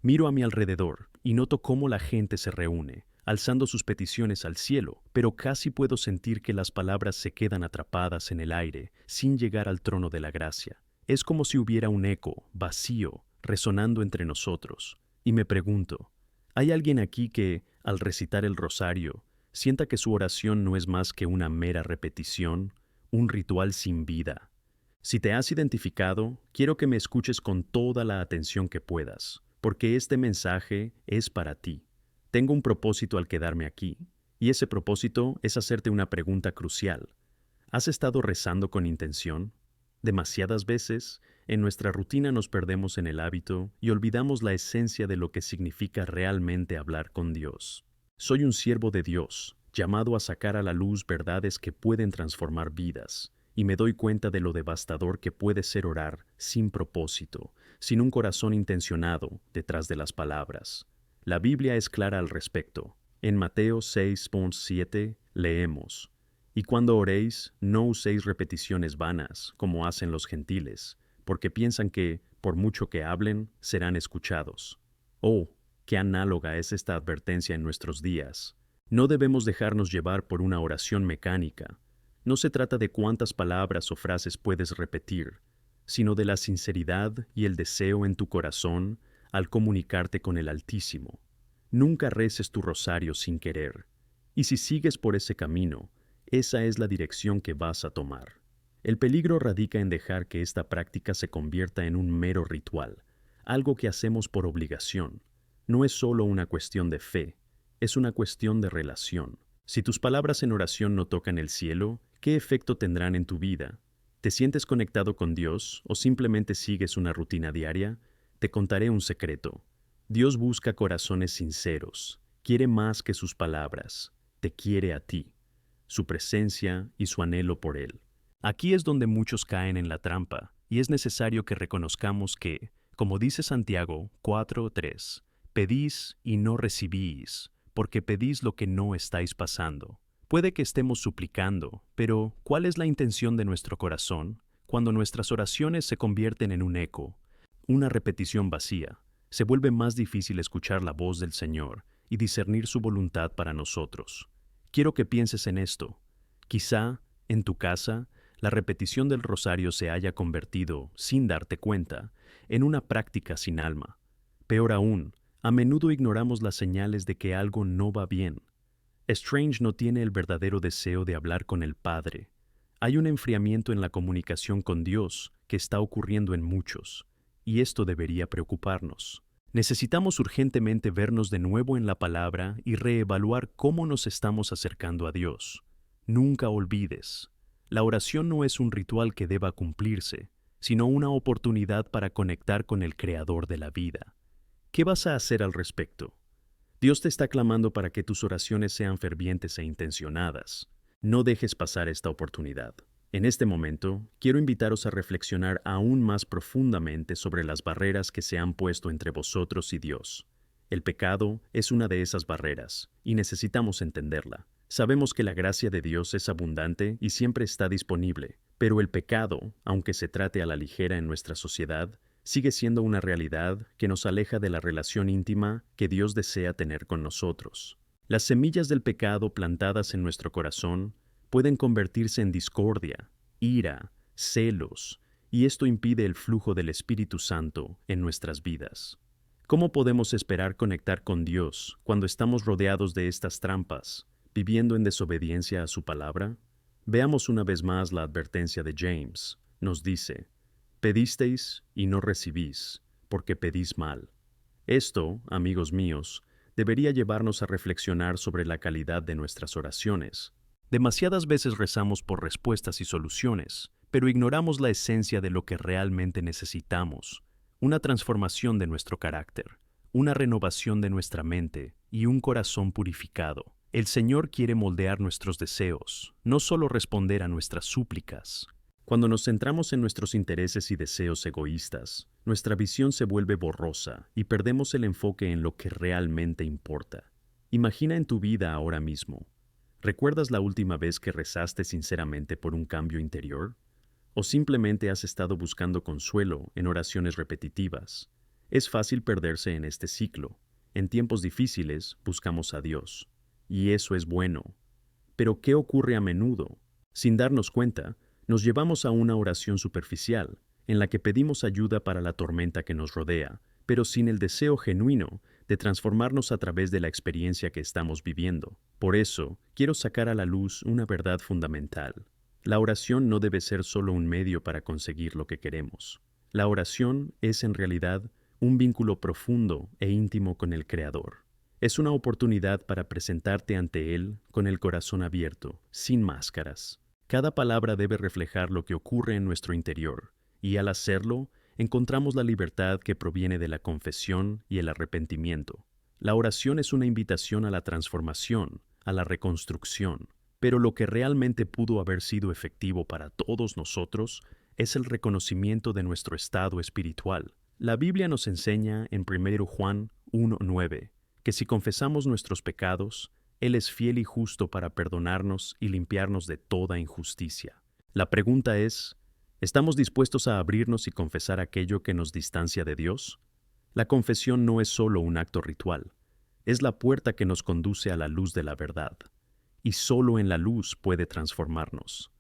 Miro a mi alrededor y noto cómo la gente se reúne, alzando sus peticiones al cielo, pero casi puedo sentir que las palabras se quedan atrapadas en el aire, sin llegar al trono de la gracia. Es como si hubiera un eco, vacío, resonando entre nosotros. Y me pregunto, ¿hay alguien aquí que, al recitar el rosario, sienta que su oración no es más que una mera repetición, un ritual sin vida? Si te has identificado, quiero que me escuches con toda la atención que puedas, porque este mensaje es para ti. Tengo un propósito al quedarme aquí, y ese propósito es hacerte una pregunta crucial. ¿Has estado rezando con intención? Demasiadas veces, en nuestra rutina nos perdemos en el hábito y olvidamos la esencia de lo que significa realmente hablar con Dios. Soy un siervo de Dios, llamado a sacar a la luz verdades que pueden transformar vidas, y me doy cuenta de lo devastador que puede ser orar sin propósito, sin un corazón intencionado detrás de las palabras. La Biblia es clara al respecto. En Mateo 6:7 leemos: Y cuando oréis, no uséis repeticiones vanas, como hacen los gentiles, porque piensan que, por mucho que hablen, serán escuchados. Oh, qué análoga es esta advertencia en nuestros días. No debemos dejarnos llevar por una oración mecánica. No se trata de cuántas palabras o frases puedes repetir, sino de la sinceridad y el deseo en tu corazón al comunicarte con el Altísimo. Nunca reces tu rosario sin querer, y si sigues por ese camino, esa es la dirección que vas a tomar. El peligro radica en dejar que esta práctica se convierta en un mero ritual, algo que hacemos por obligación. No es solo una cuestión de fe, es una cuestión de relación. Si tus palabras en oración no tocan el cielo, ¿qué efecto tendrán en tu vida? ¿Te sientes conectado con Dios o simplemente sigues una rutina diaria? Te contaré un secreto. Dios busca corazones sinceros, quiere más que sus palabras, te quiere a ti, su presencia y su anhelo por Él. Aquí es donde muchos caen en la trampa, y es necesario que reconozcamos que, como dice Santiago 4:3, pedís y no recibís, porque pedís lo que no estáis pasando. Puede que estemos suplicando, pero ¿cuál es la intención de nuestro corazón? Cuando nuestras oraciones se convierten en un eco, una repetición vacía, se vuelve más difícil escuchar la voz del Señor y discernir su voluntad para nosotros. Quiero que pienses en esto. Quizá, en tu casa, la repetición del rosario se haya convertido, sin darte cuenta, en una práctica sin alma. Peor aún, a menudo ignoramos las señales de que algo no va bien. Strange no tiene el verdadero deseo de hablar con el Padre. Hay un enfriamiento en la comunicación con Dios que está ocurriendo en muchos, y esto debería preocuparnos. Necesitamos urgentemente vernos de nuevo en la palabra y reevaluar cómo nos estamos acercando a Dios. Nunca olvides, la oración no es un ritual que deba cumplirse, sino una oportunidad para conectar con el Creador de la vida. ¿Qué vas a hacer al respecto? Dios te está clamando para que tus oraciones sean fervientes e intencionadas. No dejes pasar esta oportunidad. En este momento, quiero invitaros a reflexionar aún más profundamente sobre las barreras que se han puesto entre vosotros y Dios. El pecado es una de esas barreras, y necesitamos entenderla. Sabemos que la gracia de Dios es abundante y siempre está disponible, pero el pecado, aunque se trate a la ligera en nuestra sociedad, sigue siendo una realidad que nos aleja de la relación íntima que Dios desea tener con nosotros. Las semillas del pecado plantadas en nuestro corazón pueden convertirse en discordia, ira, celos, y esto impide el flujo del Espíritu Santo en nuestras vidas. ¿Cómo podemos esperar conectar con Dios cuando estamos rodeados de estas trampas, viviendo en desobediencia a su palabra? Veamos una vez más la advertencia de James. Nos dice: pedisteis y no recibís, porque pedís mal. Esto, amigos míos, debería llevarnos a reflexionar sobre la calidad de nuestras oraciones. Demasiadas veces rezamos por respuestas y soluciones, pero ignoramos la esencia de lo que realmente necesitamos: una transformación de nuestro carácter, una renovación de nuestra mente y un corazón purificado. El Señor quiere moldear nuestros deseos, no solo responder a nuestras súplicas. Cuando nos centramos en nuestros intereses y deseos egoístas, nuestra visión se vuelve borrosa y perdemos el enfoque en lo que realmente importa. Imagina en tu vida ahora mismo. ¿Recuerdas la última vez que rezaste sinceramente por un cambio interior? ¿O simplemente has estado buscando consuelo en oraciones repetitivas? Es fácil perderse en este ciclo. En tiempos difíciles buscamos a Dios. Y eso es bueno. Pero ¿qué ocurre a menudo? Sin darnos cuenta, nos llevamos a una oración superficial, en la que pedimos ayuda para la tormenta que nos rodea, pero sin el deseo genuino de transformarnos a través de la experiencia que estamos viviendo. Por eso, quiero sacar a la luz una verdad fundamental. La oración no debe ser solo un medio para conseguir lo que queremos. La oración es en realidad un vínculo profundo e íntimo con el Creador. Es una oportunidad para presentarte ante Él con el corazón abierto, sin máscaras. Cada palabra debe reflejar lo que ocurre en nuestro interior, y al hacerlo, encontramos la libertad que proviene de la confesión y el arrepentimiento. La oración es una invitación a la transformación, a la reconstrucción, pero lo que realmente pudo haber sido efectivo para todos nosotros es el reconocimiento de nuestro estado espiritual. La Biblia nos enseña en 1 Juan 1:9 que si confesamos nuestros pecados, Él es fiel y justo para perdonarnos y limpiarnos de toda injusticia. La pregunta es, ¿estamos dispuestos a abrirnos y confesar aquello que nos distancia de Dios? La confesión no es solo un acto ritual, es la puerta que nos conduce a la luz de la verdad, y solo en la luz puede transformarnos.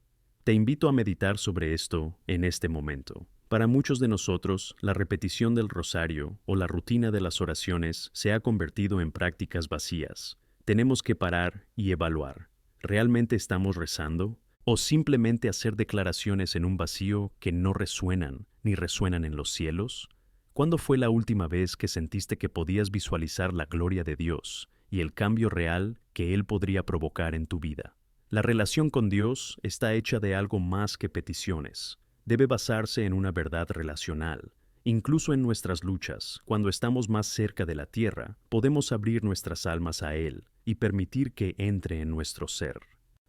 Te invito a meditar sobre esto en este momento. Para muchos de nosotros, la repetición del rosario o la rutina de las oraciones se ha convertido en prácticas vacías. Tenemos que parar y evaluar. ¿Realmente estamos rezando? ¿O simplemente hacer declaraciones en un vacío que no resuenan ni resuenan en los cielos? ¿Cuándo fue la última vez que sentiste que podías visualizar la gloria de Dios y el cambio real que Él podría provocar en tu vida? La relación con Dios está hecha de algo más que peticiones. Debe basarse en una verdad relacional. Incluso en nuestras luchas, cuando estamos más cerca de la tierra, podemos abrir nuestras almas a Él y permitir que entre en nuestro ser.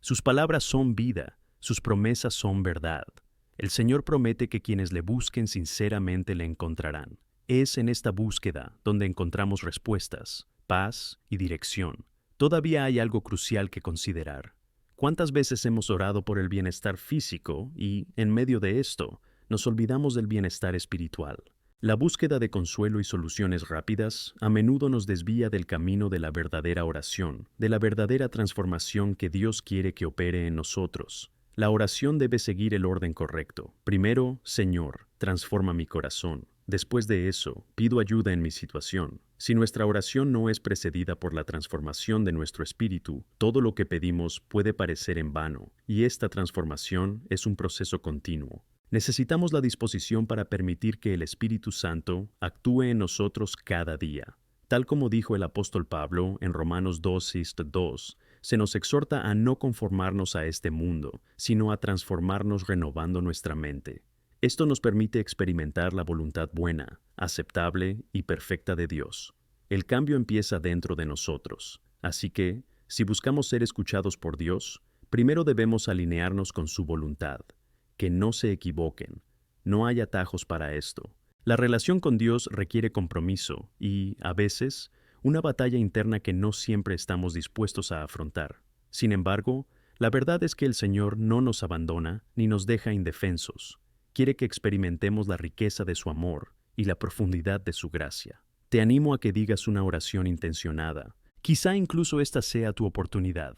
Sus palabras son vida, sus promesas son verdad. El Señor promete que quienes le busquen sinceramente le encontrarán. Es en esta búsqueda donde encontramos respuestas, paz y dirección. Todavía hay algo crucial que considerar. ¿Cuántas veces hemos orado por el bienestar físico y, en medio de esto, nos olvidamos del bienestar espiritual? La búsqueda de consuelo y soluciones rápidas a menudo nos desvía del camino de la verdadera oración, de la verdadera transformación que Dios quiere que opere en nosotros. La oración debe seguir el orden correcto. Primero, Señor, transforma mi corazón. Después de eso, pido ayuda en mi situación. Si nuestra oración no es precedida por la transformación de nuestro espíritu, todo lo que pedimos puede parecer en vano, y esta transformación es un proceso continuo. Necesitamos la disposición para permitir que el Espíritu Santo actúe en nosotros cada día. Tal como dijo el apóstol Pablo en Romanos 2:2, se nos exhorta a no conformarnos a este mundo, sino a transformarnos renovando nuestra mente. Esto nos permite experimentar la voluntad buena, aceptable y perfecta de Dios. El cambio empieza dentro de nosotros, así que, si buscamos ser escuchados por Dios, primero debemos alinearnos con su voluntad. Que no se equivoquen, no hay atajos para esto. La relación con Dios requiere compromiso y, a veces, una batalla interna que no siempre estamos dispuestos a afrontar. Sin embargo, la verdad es que el Señor no nos abandona ni nos deja indefensos. Quiere que experimentemos la riqueza de su amor y la profundidad de su gracia. Te animo a que digas una oración intencionada. Quizá incluso esta sea tu oportunidad.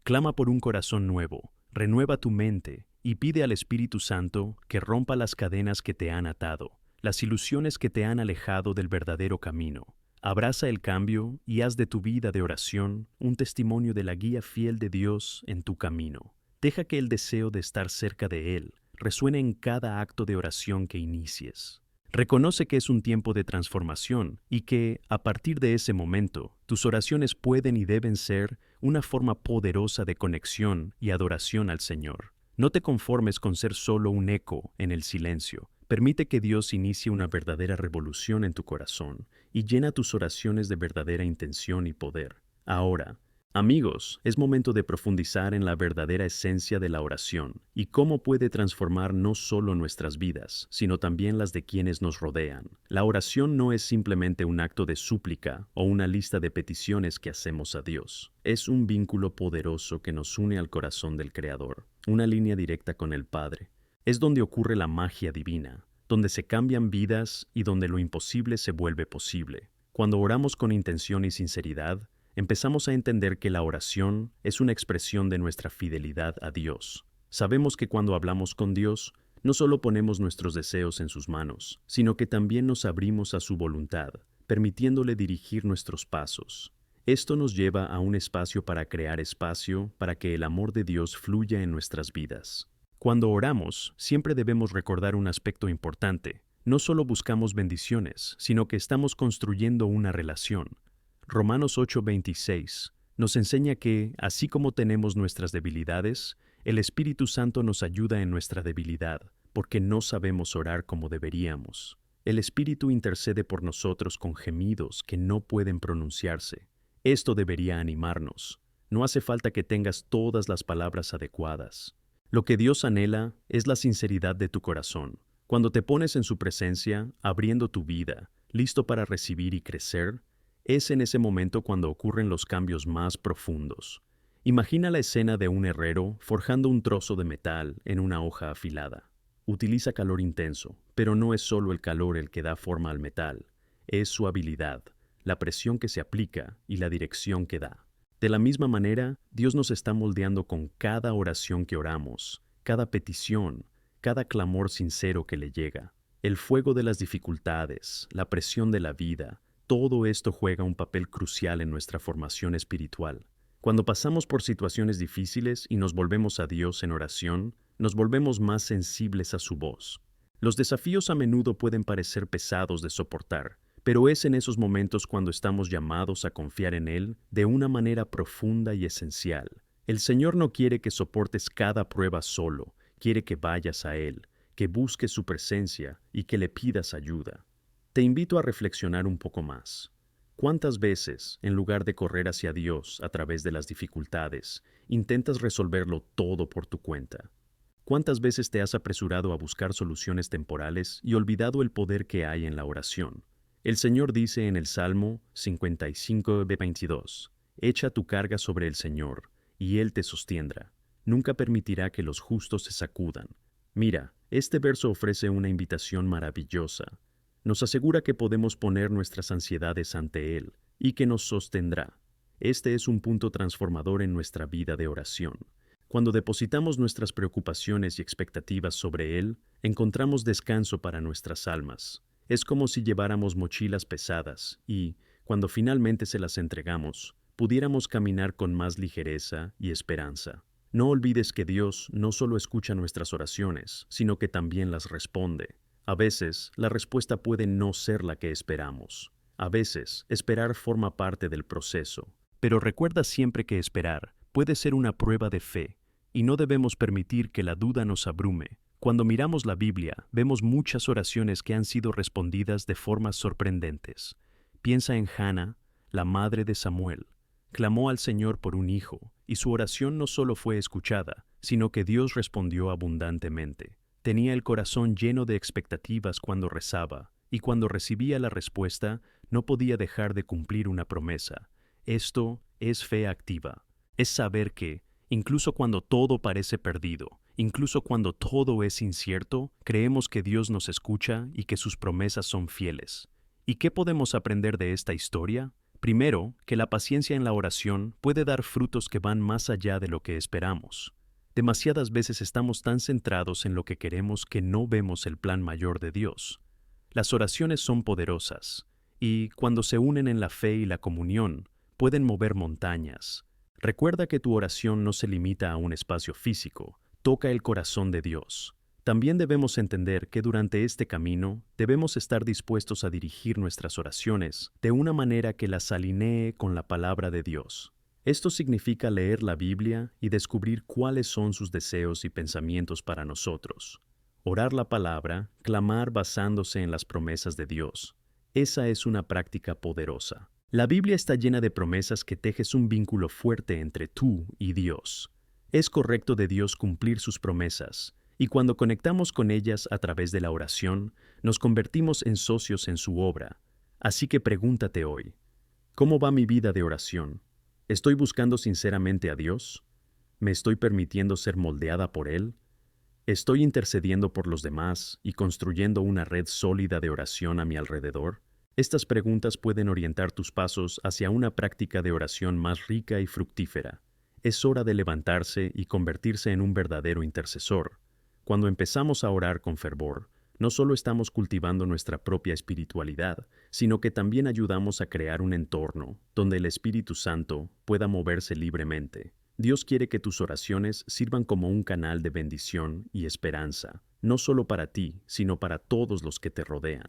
Clama por un corazón nuevo, renueva tu mente y pide al Espíritu Santo que rompa las cadenas que te han atado, las ilusiones que te han alejado del verdadero camino. Abraza el cambio y haz de tu vida de oración un testimonio de la guía fiel de Dios en tu camino. Deja que el deseo de estar cerca de Él resuene en cada acto de oración que inicies. Reconoce que es un tiempo de transformación y que, a partir de ese momento, tus oraciones pueden y deben ser una forma poderosa de conexión y adoración al Señor. No te conformes con ser solo un eco en el silencio. Permite que Dios inicie una verdadera revolución en tu corazón y llena tus oraciones de verdadera intención y poder. Ahora, amigos, es momento de profundizar en la verdadera esencia de la oración y cómo puede transformar no solo nuestras vidas, sino también las de quienes nos rodean. La oración no es simplemente un acto de súplica o una lista de peticiones que hacemos a Dios. Es un vínculo poderoso que nos une al corazón del Creador, una línea directa con el Padre. Es donde ocurre la magia divina. donde se cambian vidas y donde lo imposible se vuelve posible. Cuando oramos con intención y sinceridad, empezamos a entender que la oración es una expresión de nuestra fidelidad a Dios. Sabemos que cuando hablamos con Dios, no solo ponemos nuestros deseos en sus manos, sino que también nos abrimos a su voluntad, permitiéndole dirigir nuestros pasos. Esto nos lleva a un espacio para crear espacio para que el amor de Dios fluya en nuestras vidas. Cuando oramos, siempre debemos recordar un aspecto importante. No solo buscamos bendiciones, sino que estamos construyendo una relación. Romanos 8:26 nos enseña que, así como tenemos nuestras debilidades, el Espíritu Santo nos ayuda en nuestra debilidad, porque no sabemos orar como deberíamos. El Espíritu intercede por nosotros con gemidos que no pueden pronunciarse. Esto debería animarnos. No hace falta que tengas todas las palabras adecuadas. Lo que Dios anhela es la sinceridad de tu corazón. Cuando te pones en su presencia, abriendo tu vida, listo para recibir y crecer, es en ese momento cuando ocurren los cambios más profundos. Imagina la escena de un herrero forjando un trozo de metal en una hoja afilada. Utiliza calor intenso, pero no es solo el calor el que da forma al metal, es su habilidad, la presión que se aplica y la dirección que da. De la misma manera, Dios nos está moldeando con cada oración que oramos, cada petición, cada clamor sincero que le llega. El fuego de las dificultades, la presión de la vida, todo esto juega un papel crucial en nuestra formación espiritual. Cuando pasamos por situaciones difíciles y nos volvemos a Dios en oración, nos volvemos más sensibles a su voz. Los desafíos a menudo pueden parecer pesados de soportar, pero es en esos momentos cuando estamos llamados a confiar en Él de una manera profunda y esencial. El Señor no quiere que soportes cada prueba solo, quiere que vayas a Él, que busques su presencia y que le pidas ayuda. Te invito a reflexionar un poco más. ¿Cuántas veces, en lugar de correr hacia Dios a través de las dificultades, intentas resolverlo todo por tu cuenta? ¿Cuántas veces te has apresurado a buscar soluciones temporales y olvidado el poder que hay en la oración? El Señor dice en el Salmo 55:22, «Echa tu carga sobre el Señor, y Él te sostendrá. Nunca permitirá que los justos se sacudan». Mira, este verso ofrece una invitación maravillosa. Nos asegura que podemos poner nuestras ansiedades ante Él y que nos sostendrá. Este es un punto transformador en nuestra vida de oración. Cuando depositamos nuestras preocupaciones y expectativas sobre Él, encontramos descanso para nuestras almas. Es como si lleváramos mochilas pesadas y, cuando finalmente se las entregamos, pudiéramos caminar con más ligereza y esperanza. No olvides que Dios no solo escucha nuestras oraciones, sino que también las responde. A veces, la respuesta puede no ser la que esperamos. A veces, esperar forma parte del proceso. Pero recuerda siempre que esperar puede ser una prueba de fe, y no debemos permitir que la duda nos abrume. Cuando miramos la Biblia, vemos muchas oraciones que han sido respondidas de formas sorprendentes. Piensa en Hannah, la madre de Samuel. Clamó al Señor por un hijo, y su oración no solo fue escuchada, sino que Dios respondió abundantemente. Tenía el corazón lleno de expectativas cuando rezaba, y cuando recibía la respuesta, no podía dejar de cumplir una promesa. Esto es fe activa. Es saber que, incluso cuando todo parece perdido, incluso cuando todo es incierto, creemos que Dios nos escucha y que sus promesas son fieles. ¿Y qué podemos aprender de esta historia? Primero, que la paciencia en la oración puede dar frutos que van más allá de lo que esperamos. Demasiadas veces estamos tan centrados en lo que queremos que no vemos el plan mayor de Dios. Las oraciones son poderosas, y cuando se unen en la fe y la comunión, pueden mover montañas. Recuerda que tu oración no se limita a un espacio físico, toca el corazón de Dios. También debemos entender que durante este camino debemos estar dispuestos a dirigir nuestras oraciones de una manera que las alinee con la palabra de Dios. Esto significa leer la Biblia y descubrir cuáles son sus deseos y pensamientos para nosotros. Orar la palabra, clamar basándose en las promesas de Dios. Esa es una práctica poderosa. La Biblia está llena de promesas que tejes un vínculo fuerte entre tú y Dios. Es correcto de Dios cumplir sus promesas, y cuando conectamos con ellas a través de la oración, nos convertimos en socios en su obra. Así que pregúntate hoy, ¿cómo va mi vida de oración? ¿Estoy buscando sinceramente a Dios? ¿Me estoy permitiendo ser moldeada por Él? ¿Estoy intercediendo por los demás y construyendo una red sólida de oración a mi alrededor? Estas preguntas pueden orientar tus pasos hacia una práctica de oración más rica y fructífera. Es hora de levantarse y convertirse en un verdadero intercesor. Cuando empezamos a orar con fervor, no solo estamos cultivando nuestra propia espiritualidad, sino que también ayudamos a crear un entorno donde el Espíritu Santo pueda moverse libremente. Dios quiere que tus oraciones sirvan como un canal de bendición y esperanza, no solo para ti, sino para todos los que te rodean.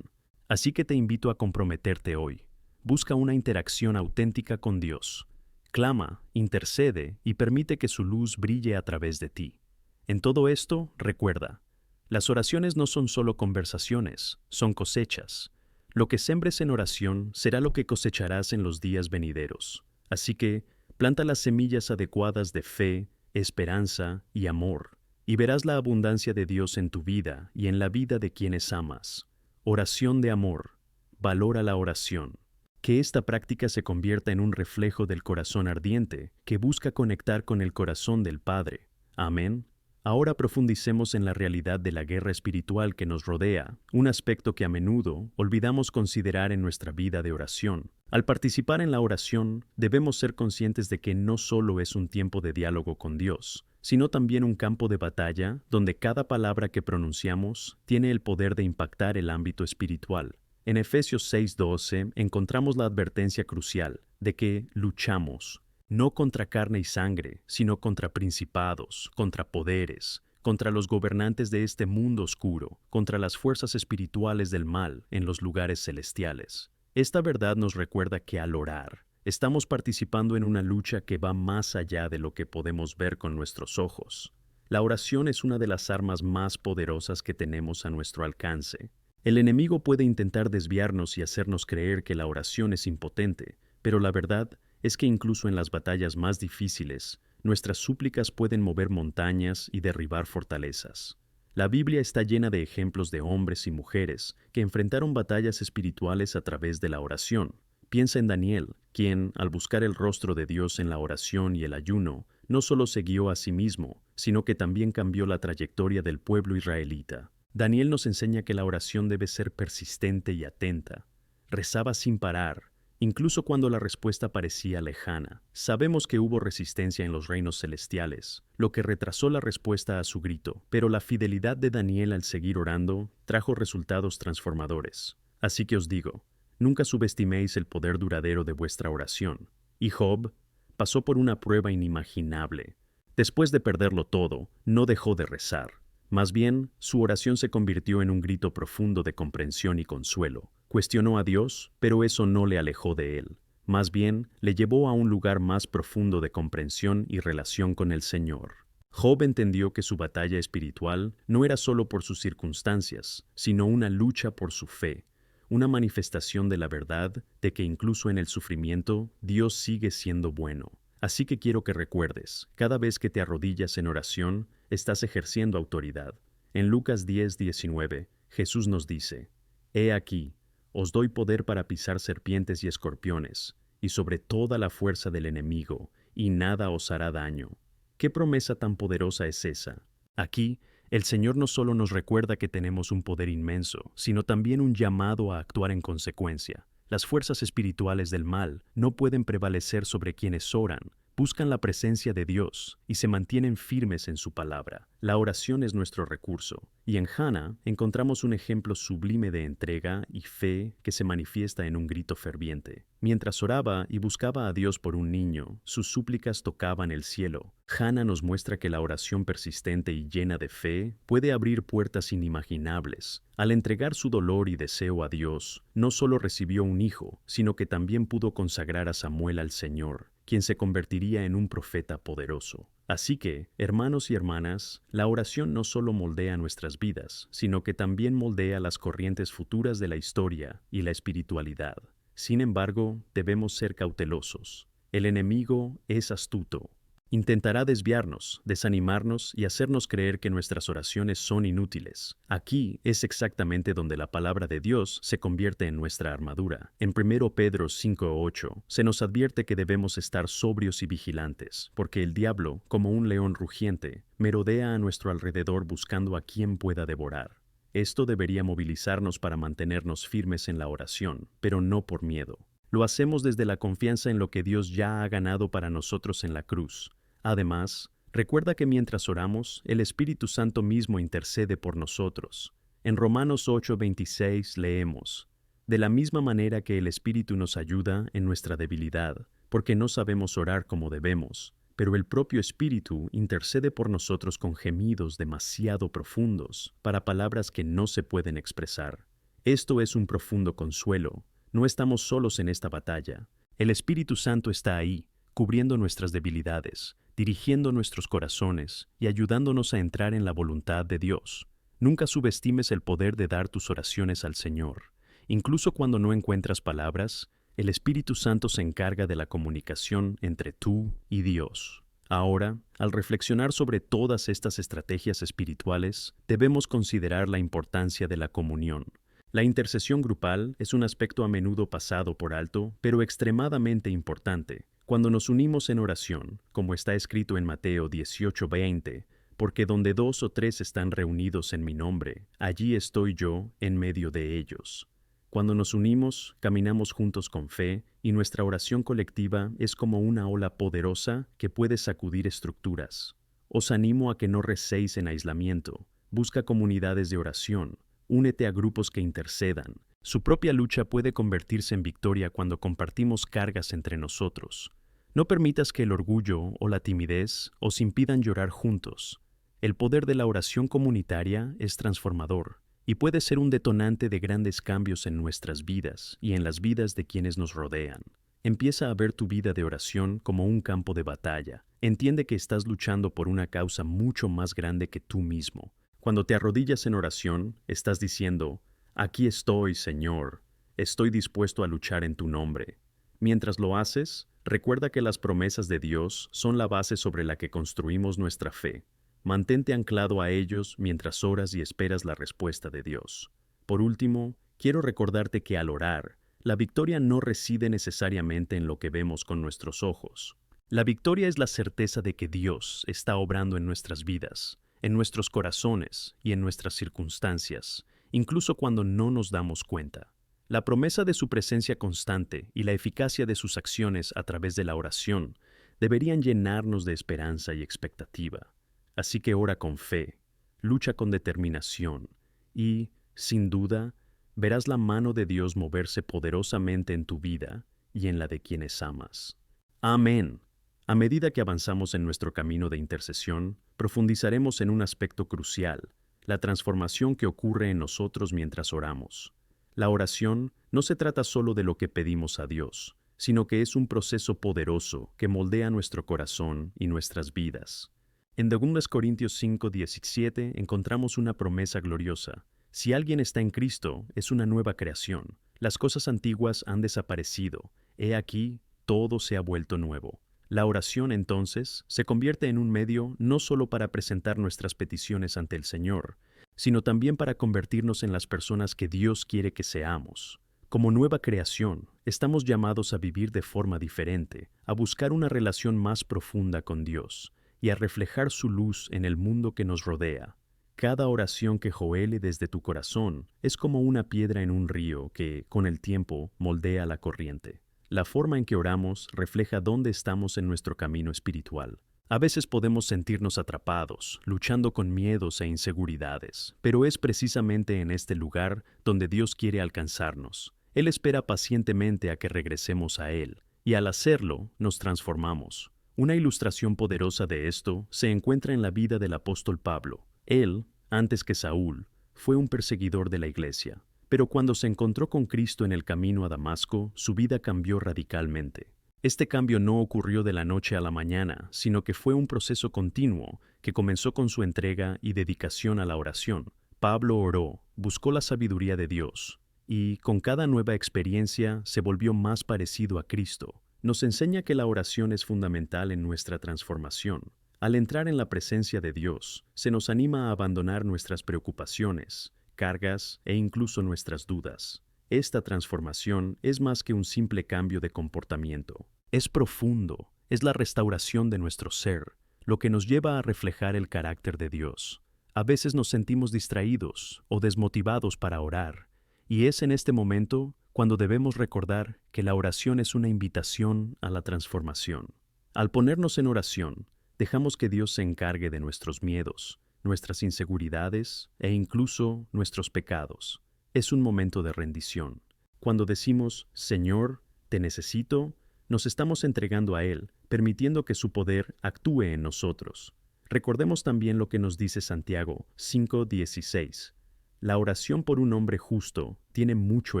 Así que te invito a comprometerte hoy. Busca una interacción auténtica con Dios. Clama, intercede y permite que su luz brille a través de ti. En todo esto, recuerda, las oraciones no son solo conversaciones, son cosechas. Lo que sembres en oración será lo que cosecharás en los días venideros. Así que, planta las semillas adecuadas de fe, esperanza y amor, y verás la abundancia de Dios en tu vida y en la vida de quienes amas. Oración de amor. Valora la oración. Que esta práctica se convierta en un reflejo del corazón ardiente que busca conectar con el corazón del Padre. Amén. Ahora profundicemos en la realidad de la guerra espiritual que nos rodea, un aspecto que a menudo olvidamos considerar en nuestra vida de oración. Al participar en la oración, debemos ser conscientes de que no solo es un tiempo de diálogo con Dios, sino también un campo de batalla donde cada palabra que pronunciamos tiene el poder de impactar el ámbito espiritual. En Efesios 6:12 encontramos la advertencia crucial de que luchamos, no contra carne y sangre, sino contra principados, contra poderes, contra los gobernantes de este mundo oscuro, contra las fuerzas espirituales del mal en los lugares celestiales. Esta verdad nos recuerda que al orar, estamos participando en una lucha que va más allá de lo que podemos ver con nuestros ojos. La oración es una de las armas más poderosas que tenemos a nuestro alcance. El enemigo puede intentar desviarnos y hacernos creer que la oración es impotente, pero la verdad es que incluso en las batallas más difíciles, nuestras súplicas pueden mover montañas y derribar fortalezas. La Biblia está llena de ejemplos de hombres y mujeres que enfrentaron batallas espirituales a través de la oración. Piensa en Daniel, quien, al buscar el rostro de Dios en la oración y el ayuno, no solo se guió a sí mismo, sino que también cambió la trayectoria del pueblo israelita. Daniel nos enseña que la oración debe ser persistente y atenta. Rezaba sin parar, incluso cuando la respuesta parecía lejana. Sabemos que hubo resistencia en los reinos celestiales, lo que retrasó la respuesta a su grito, pero la fidelidad de Daniel al seguir orando trajo resultados transformadores. Así que os digo, nunca subestiméis el poder duradero de vuestra oración. Y Job pasó por una prueba inimaginable. Después de perderlo todo, no dejó de rezar. Más bien, su oración se convirtió en un grito profundo de comprensión y consuelo. Cuestionó a Dios, pero eso no le alejó de él. Más bien, le llevó a un lugar más profundo de comprensión y relación con el Señor. Job entendió que su batalla espiritual no era solo por sus circunstancias, sino una lucha por su fe, una manifestación de la verdad de que incluso en el sufrimiento, Dios sigue siendo bueno. Así que quiero que recuerdes, cada vez que te arrodillas en oración, estás ejerciendo autoridad. En Lucas 10:19, Jesús nos dice, «He aquí, os doy poder para pisar serpientes y escorpiones, y sobre toda la fuerza del enemigo, y nada os hará daño». ¿Qué promesa tan poderosa es esa? Aquí, el Señor no solo nos recuerda que tenemos un poder inmenso, sino también un llamado a actuar en consecuencia. Las fuerzas espirituales del mal no pueden prevalecer sobre quienes oran, buscan la presencia de Dios y se mantienen firmes en su palabra. La oración es nuestro recurso, y en Hannah encontramos un ejemplo sublime de entrega y fe que se manifiesta en un grito ferviente. Mientras oraba y buscaba a Dios por un niño, sus súplicas tocaban el cielo. Hannah nos muestra que la oración persistente y llena de fe puede abrir puertas inimaginables. Al entregar su dolor y deseo a Dios, no solo recibió un hijo, sino que también pudo consagrar a Samuel al Señor, quien se convertiría en un profeta poderoso. Así que, hermanos y hermanas, la oración no solo moldea nuestras vidas, sino que también moldea las corrientes futuras de la historia y la espiritualidad. Sin embargo, debemos ser cautelosos. El enemigo es astuto. Intentará desviarnos, desanimarnos y hacernos creer que nuestras oraciones son inútiles. Aquí es exactamente donde la palabra de Dios se convierte en nuestra armadura. En 1 Pedro 5:8 se nos advierte que debemos estar sobrios y vigilantes, porque el diablo, como un león rugiente, merodea a nuestro alrededor buscando a quien pueda devorar. Esto debería movilizarnos para mantenernos firmes en la oración, pero no por miedo. Lo hacemos desde la confianza en lo que Dios ya ha ganado para nosotros en la cruz. Además, recuerda que mientras oramos, el Espíritu Santo mismo intercede por nosotros. En Romanos 8:26 leemos: de la misma manera que el Espíritu nos ayuda en nuestra debilidad, porque no sabemos orar como debemos, pero el propio Espíritu intercede por nosotros con gemidos demasiado profundos, para palabras que no se pueden expresar. Esto es un profundo consuelo. No estamos solos en esta batalla. El Espíritu Santo está ahí, cubriendo nuestras debilidades, dirigiendo nuestros corazones y ayudándonos a entrar en la voluntad de Dios. Nunca subestimes el poder de dar tus oraciones al Señor. Incluso cuando no encuentras palabras, el Espíritu Santo se encarga de la comunicación entre tú y Dios. Ahora, al reflexionar sobre todas estas estrategias espirituales, debemos considerar la importancia de la comunión. La intercesión grupal es un aspecto a menudo pasado por alto, pero extremadamente importante. Cuando nos unimos en oración, como está escrito en Mateo 18:20, porque donde 2 o 3 están reunidos en mi nombre, allí estoy yo en medio de ellos. Cuando nos unimos, caminamos juntos con fe, y nuestra oración colectiva es como una ola poderosa que puede sacudir estructuras. Os animo a que no recéis en aislamiento. Busca comunidades de oración. Únete a grupos que intercedan. Su propia lucha puede convertirse en victoria cuando compartimos cargas entre nosotros. No permitas que el orgullo o la timidez os impidan llorar juntos. El poder de la oración comunitaria es transformador y puede ser un detonante de grandes cambios en nuestras vidas y en las vidas de quienes nos rodean. Empieza a ver tu vida de oración como un campo de batalla. Entiende que estás luchando por una causa mucho más grande que tú mismo. Cuando te arrodillas en oración, estás diciendo: aquí estoy, Señor, estoy dispuesto a luchar en tu nombre. Mientras lo haces, recuerda que las promesas de Dios son la base sobre la que construimos nuestra fe. Mantente anclado a ellos mientras oras y esperas la respuesta de Dios. Por último, quiero recordarte que al orar, la victoria no reside necesariamente en lo que vemos con nuestros ojos. La victoria es la certeza de que Dios está obrando en nuestras vidas, en nuestros corazones y en nuestras circunstancias, incluso cuando no nos damos cuenta. La promesa de su presencia constante y la eficacia de sus acciones a través de la oración deberían llenarnos de esperanza y expectativa. Así que ora con fe, lucha con determinación y, sin duda, verás la mano de Dios moverse poderosamente en tu vida y en la de quienes amas. Amén. A medida que avanzamos en nuestro camino de intercesión, profundizaremos en un aspecto crucial: la transformación que ocurre en nosotros mientras oramos. La oración no se trata solo de lo que pedimos a Dios, sino que es un proceso poderoso que moldea nuestro corazón y nuestras vidas. En 2 Corintios 5:17 encontramos una promesa gloriosa: si alguien está en Cristo, es una nueva creación. Las cosas antiguas han desaparecido. He aquí, todo se ha vuelto nuevo. La oración, entonces, se convierte en un medio no solo para presentar nuestras peticiones ante el Señor, sino también para convertirnos en las personas que Dios quiere que seamos. Como nueva creación, estamos llamados a vivir de forma diferente, a buscar una relación más profunda con Dios y a reflejar su luz en el mundo que nos rodea. Cada oración que joele desde tu corazón es como una piedra en un río que, con el tiempo, moldea la corriente. La forma en que oramos refleja dónde estamos en nuestro camino espiritual. A veces podemos sentirnos atrapados, luchando con miedos e inseguridades, pero es precisamente en este lugar donde Dios quiere alcanzarnos. Él espera pacientemente a que regresemos a Él, y al hacerlo, nos transformamos. Una ilustración poderosa de esto se encuentra en la vida del apóstol Pablo. Él, antes que Saúl, fue un perseguidor de la iglesia. Pero cuando se encontró con Cristo en el camino a Damasco, su vida cambió radicalmente. Este cambio no ocurrió de la noche a la mañana, sino que fue un proceso continuo que comenzó con su entrega y dedicación a la oración. Pablo oró, buscó la sabiduría de Dios, y con cada nueva experiencia se volvió más parecido a Cristo. Nos enseña que la oración es fundamental en nuestra transformación. Al entrar en la presencia de Dios, se nos anima a abandonar nuestras preocupaciones, cargas e incluso nuestras dudas. Esta transformación es más que un simple cambio de comportamiento. Es profundo, es la restauración de nuestro ser, lo que nos lleva a reflejar el carácter de Dios. A veces nos sentimos distraídos o desmotivados para orar, y es en este momento cuando debemos recordar que la oración es una invitación a la transformación. Al ponernos en oración, dejamos que Dios se encargue de nuestros miedos, nuestras inseguridades e incluso nuestros pecados. Es un momento de rendición. Cuando decimos, Señor, te necesito, nos estamos entregando a Él, permitiendo que su poder actúe en nosotros. Recordemos también lo que nos dice Santiago 5:16. La oración por un hombre justo tiene mucho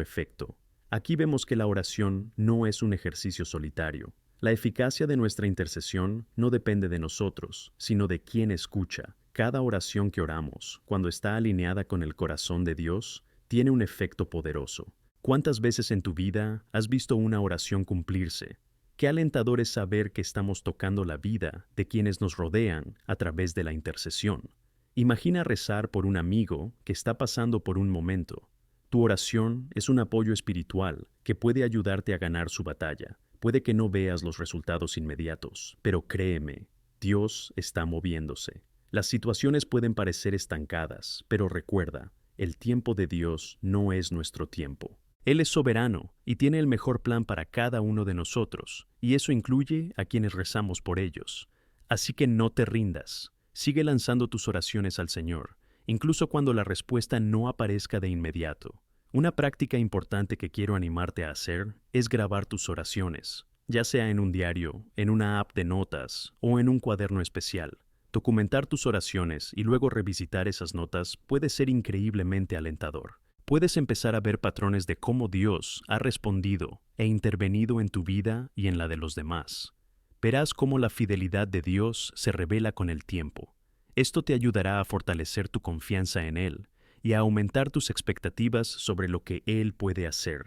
efecto. Aquí vemos que la oración no es un ejercicio solitario. La eficacia de nuestra intercesión no depende de nosotros, sino de quien escucha. Cada oración que oramos, cuando está alineada con el corazón de Dios, tiene un efecto poderoso. ¿Cuántas veces en tu vida has visto una oración cumplirse? Qué alentador es saber que estamos tocando la vida de quienes nos rodean a través de la intercesión. Imagina rezar por un amigo que está pasando por un momento. Tu oración es un apoyo espiritual que puede ayudarte a ganar su batalla. Puede que no veas los resultados inmediatos, pero créeme, Dios está moviéndose. Las situaciones pueden parecer estancadas, pero recuerda, el tiempo de Dios no es nuestro tiempo. Él es soberano y tiene el mejor plan para cada uno de nosotros, y eso incluye a quienes rezamos por ellos. Así que no te rindas. Sigue lanzando tus oraciones al Señor, incluso cuando la respuesta no aparezca de inmediato. Una práctica importante que quiero animarte a hacer es grabar tus oraciones, ya sea en un diario, en una app de notas o en un cuaderno especial. Documentar tus oraciones y luego revisitar esas notas puede ser increíblemente alentador. Puedes empezar a ver patrones de cómo Dios ha respondido e intervenido en tu vida y en la de los demás. Verás cómo la fidelidad de Dios se revela con el tiempo. Esto te ayudará a fortalecer tu confianza en Él y a aumentar tus expectativas sobre lo que Él puede hacer.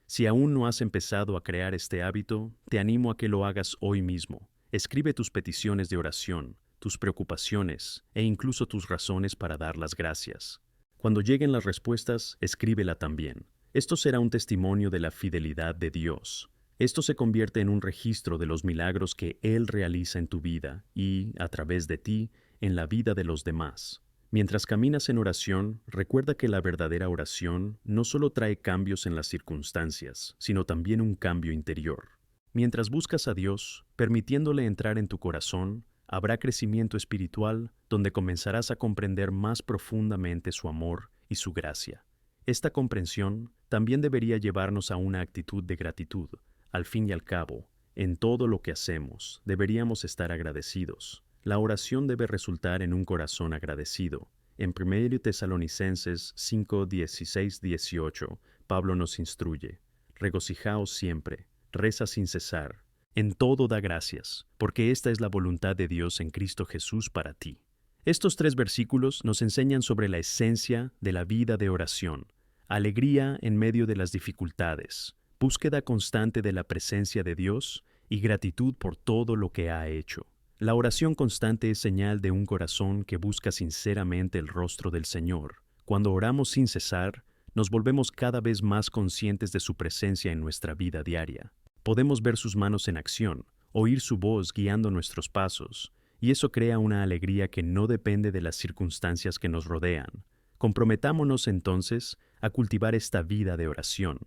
Si aún no has empezado a crear este hábito, te animo a que lo hagas hoy mismo. Escribe tus peticiones de oración, tus preocupaciones e incluso tus razones para dar las gracias. Cuando lleguen las respuestas, escríbela también. Esto será un testimonio de la fidelidad de Dios. Esto se convierte en un registro de los milagros que Él realiza en tu vida y, a través de ti, en la vida de los demás. Mientras caminas en oración, recuerda que la verdadera oración no solo trae cambios en las circunstancias, sino también un cambio interior. Mientras buscas a Dios, permitiéndole entrar en tu corazón, habrá crecimiento espiritual donde comenzarás a comprender más profundamente su amor y su gracia. Esta comprensión también debería llevarnos a una actitud de gratitud. Al fin y al cabo, en todo lo que hacemos, deberíamos estar agradecidos. La oración debe resultar en un corazón agradecido. En 1 Tesalonicenses 5, 16, 18, Pablo nos instruye: regocijaos siempre, reza sin cesar. En todo da gracias, porque esta es la voluntad de Dios en Cristo Jesús para ti. Estos 3 versículos nos enseñan sobre la esencia de la vida de oración: alegría en medio de las dificultades, búsqueda constante de la presencia de Dios y gratitud por todo lo que ha hecho. La oración constante es señal de un corazón que busca sinceramente el rostro del Señor. Cuando oramos sin cesar, nos volvemos cada vez más conscientes de su presencia en nuestra vida diaria. Podemos ver sus manos en acción, oír su voz guiando nuestros pasos, y eso crea una alegría que no depende de las circunstancias que nos rodean. Comprometámonos entonces a cultivar esta vida de oración.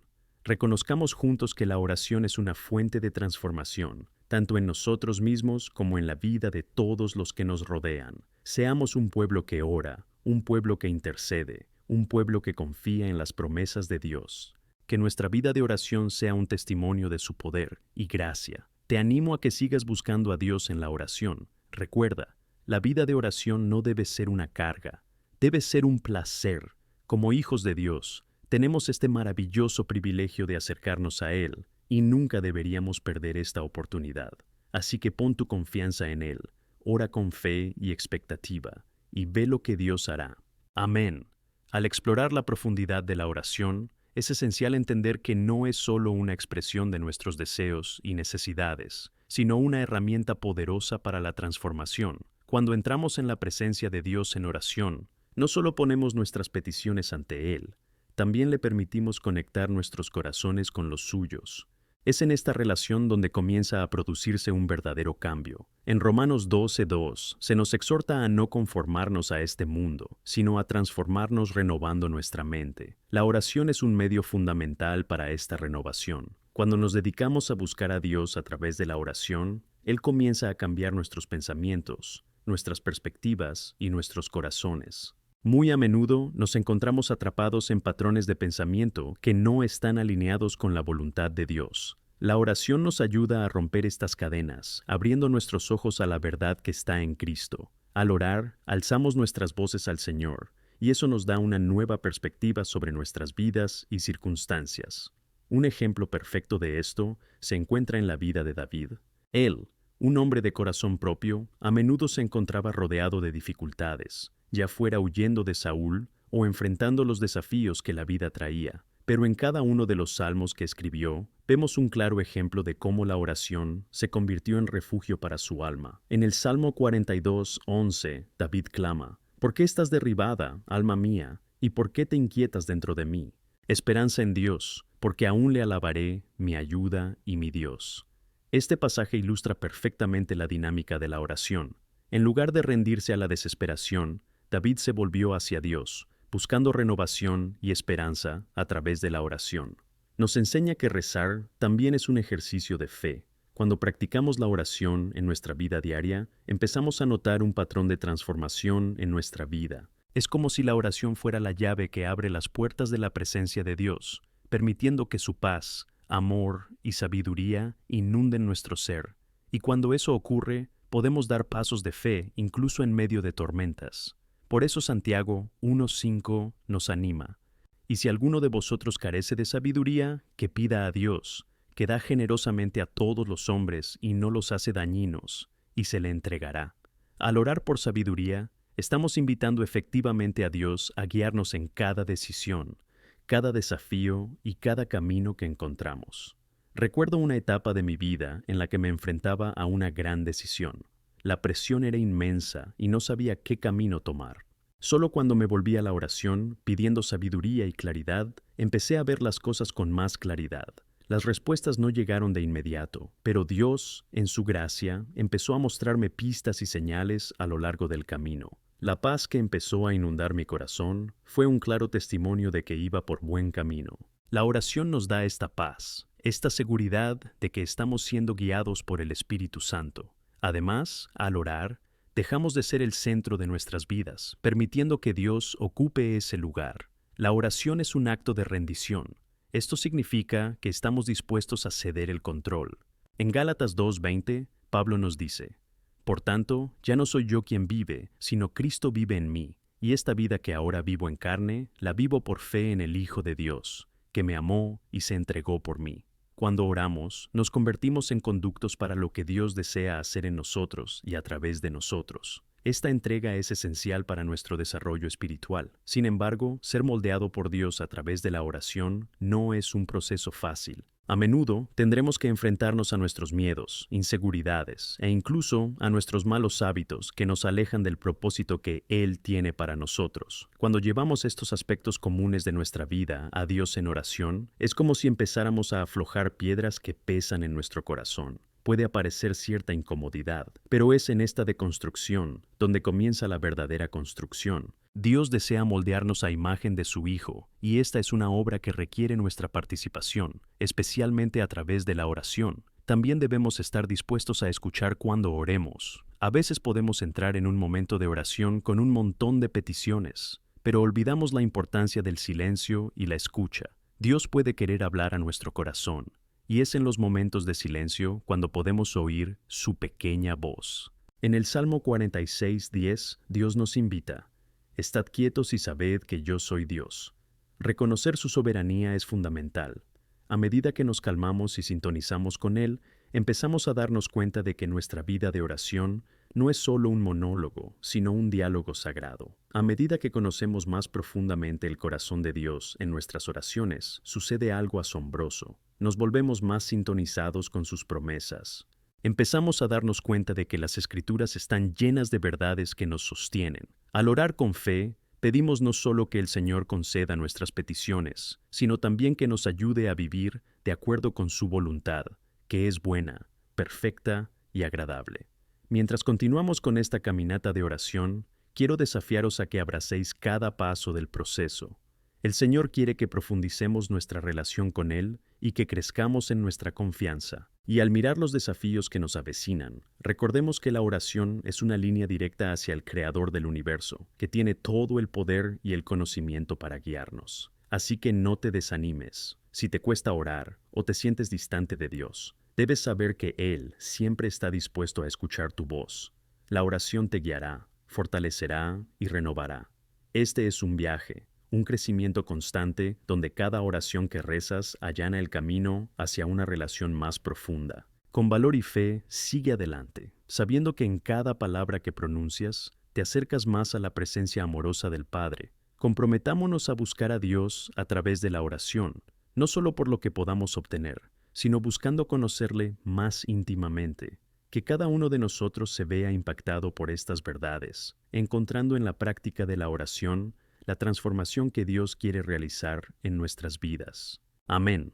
Reconozcamos juntos que la oración es una fuente de transformación, tanto en nosotros mismos como en la vida de todos los que nos rodean. Seamos un pueblo que ora, un pueblo que intercede, un pueblo que confía en las promesas de Dios. Que nuestra vida de oración sea un testimonio de su poder y gracia. Te animo a que sigas buscando a Dios en la oración. Recuerda, la vida de oración no debe ser una carga, debe ser un placer. Como hijos de Dios, tenemos este maravilloso privilegio de acercarnos a Él, y nunca deberíamos perder esta oportunidad. Así que pon tu confianza en Él, ora con fe y expectativa, y ve lo que Dios hará. Amén. Al explorar la profundidad de la oración, es esencial entender que no es solo una expresión de nuestros deseos y necesidades, sino una herramienta poderosa para la transformación. Cuando entramos en la presencia de Dios en oración, no solo ponemos nuestras peticiones ante Él, también le permitimos conectar nuestros corazones con los suyos. Es en esta relación donde comienza a producirse un verdadero cambio. En Romanos 12:2 se nos exhorta a no conformarnos a este mundo, sino a transformarnos renovando nuestra mente. La oración es un medio fundamental para esta renovación. Cuando nos dedicamos a buscar a Dios a través de la oración, Él comienza a cambiar nuestros pensamientos, nuestras perspectivas y nuestros corazones. Muy a menudo nos encontramos atrapados en patrones de pensamiento que no están alineados con la voluntad de Dios. La oración nos ayuda a romper estas cadenas, abriendo nuestros ojos a la verdad que está en Cristo. Al orar, alzamos nuestras voces al Señor, y eso nos da una nueva perspectiva sobre nuestras vidas y circunstancias. Un ejemplo perfecto de esto se encuentra en la vida de David. Él, un hombre de corazón propio, a menudo se encontraba rodeado de dificultades, ya fuera huyendo de Saúl o enfrentando los desafíos que la vida traía. Pero en cada uno de los salmos que escribió, vemos un claro ejemplo de cómo la oración se convirtió en refugio para su alma. En el Salmo 42:11, David clama: ¿Por qué estás derribada, alma mía? ¿Y por qué te inquietas dentro de mí? Esperanza en Dios, porque aún le alabaré, mi ayuda y mi Dios. Este pasaje ilustra perfectamente la dinámica de la oración. En lugar de rendirse a la desesperación, David se volvió hacia Dios, buscando renovación y esperanza a través de la oración. Nos enseña que rezar también es un ejercicio de fe. Cuando practicamos la oración en nuestra vida diaria, empezamos a notar un patrón de transformación en nuestra vida. Es como si la oración fuera la llave que abre las puertas de la presencia de Dios, permitiendo que su paz, amor y sabiduría inunden nuestro ser. Y cuando eso ocurre, podemos dar pasos de fe incluso en medio de tormentas. Por eso Santiago 1:5 nos anima: y si alguno de vosotros carece de sabiduría, que pida a Dios, que da generosamente a todos los hombres y no los hace dañinos, y se le entregará. Al orar por sabiduría, estamos invitando efectivamente a Dios a guiarnos en cada decisión, cada desafío y cada camino que encontramos. Recuerdo una etapa de mi vida en la que me enfrentaba a una gran decisión. La presión era inmensa y no sabía qué camino tomar. Solo cuando me volví a la oración, pidiendo sabiduría y claridad, empecé a ver las cosas con más claridad. Las respuestas no llegaron de inmediato, pero Dios, en su gracia, empezó a mostrarme pistas y señales a lo largo del camino. La paz que empezó a inundar mi corazón fue un claro testimonio de que iba por buen camino. La oración nos da esta paz, esta seguridad de que estamos siendo guiados por el Espíritu Santo. Además, al orar, dejamos de ser el centro de nuestras vidas, permitiendo que Dios ocupe ese lugar. La oración es un acto de rendición. Esto significa que estamos dispuestos a ceder el control. En Gálatas 2:20, Pablo nos dice: Por tanto, ya no soy yo quien vive, sino Cristo vive en mí, y esta vida que ahora vivo en carne, la vivo por fe en el Hijo de Dios, que me amó y se entregó por mí. Cuando oramos, nos convertimos en conductos para lo que Dios desea hacer en nosotros y a través de nosotros. Esta entrega es esencial para nuestro desarrollo espiritual. Sin embargo, ser moldeado por Dios a través de la oración no es un proceso fácil. A menudo tendremos que enfrentarnos a nuestros miedos, inseguridades e incluso a nuestros malos hábitos que nos alejan del propósito que Él tiene para nosotros. Cuando llevamos estos aspectos comunes de nuestra vida a Dios en oración, es como si empezáramos a aflojar piedras que pesan en nuestro corazón. Puede aparecer cierta incomodidad, pero es en esta deconstrucción donde comienza la verdadera construcción. Dios desea moldearnos a imagen de su Hijo, y esta es una obra que requiere nuestra participación, especialmente a través de la oración. También debemos estar dispuestos a escuchar cuando oremos. A veces podemos entrar en un momento de oración con un montón de peticiones, pero olvidamos la importancia del silencio y la escucha. Dios puede querer hablar a nuestro corazón, y es en los momentos de silencio cuando podemos oír su pequeña voz. En el Salmo 46:10, Dios nos invita: Estad quietos y sabed que yo soy Dios. Reconocer su soberanía es fundamental. A medida que nos calmamos y sintonizamos con Él, empezamos a darnos cuenta de que nuestra vida de oración no es solo un monólogo, sino un diálogo sagrado. A medida que conocemos más profundamente el corazón de Dios en nuestras oraciones, sucede algo asombroso. Nos volvemos más sintonizados con sus promesas. Empezamos a darnos cuenta de que las Escrituras están llenas de verdades que nos sostienen. Al orar con fe, pedimos no solo que el Señor conceda nuestras peticiones, sino también que nos ayude a vivir de acuerdo con su voluntad, que es buena, perfecta y agradable. Mientras continuamos con esta caminata de oración, quiero desafiaros a que abracéis cada paso del proceso. El Señor quiere que profundicemos nuestra relación con Él y que crezcamos en nuestra confianza. Y al mirar los desafíos que nos avecinan, recordemos que la oración es una línea directa hacia el Creador del universo, que tiene todo el poder y el conocimiento para guiarnos. Así que no te desanimes. Si te cuesta orar o te sientes distante de Dios, debes saber que Él siempre está dispuesto a escuchar tu voz. La oración te guiará, fortalecerá y renovará. Este es un viaje, un crecimiento constante donde cada oración que rezas allana el camino hacia una relación más profunda. Con valor y fe, sigue adelante, sabiendo que en cada palabra que pronuncias, te acercas más a la presencia amorosa del Padre. Comprometámonos a buscar a Dios a través de la oración, no solo por lo que podamos obtener, sino buscando conocerle más íntimamente. Que cada uno de nosotros se vea impactado por estas verdades, encontrando en la práctica de la oración la transformación que Dios quiere realizar en nuestras vidas. Amén.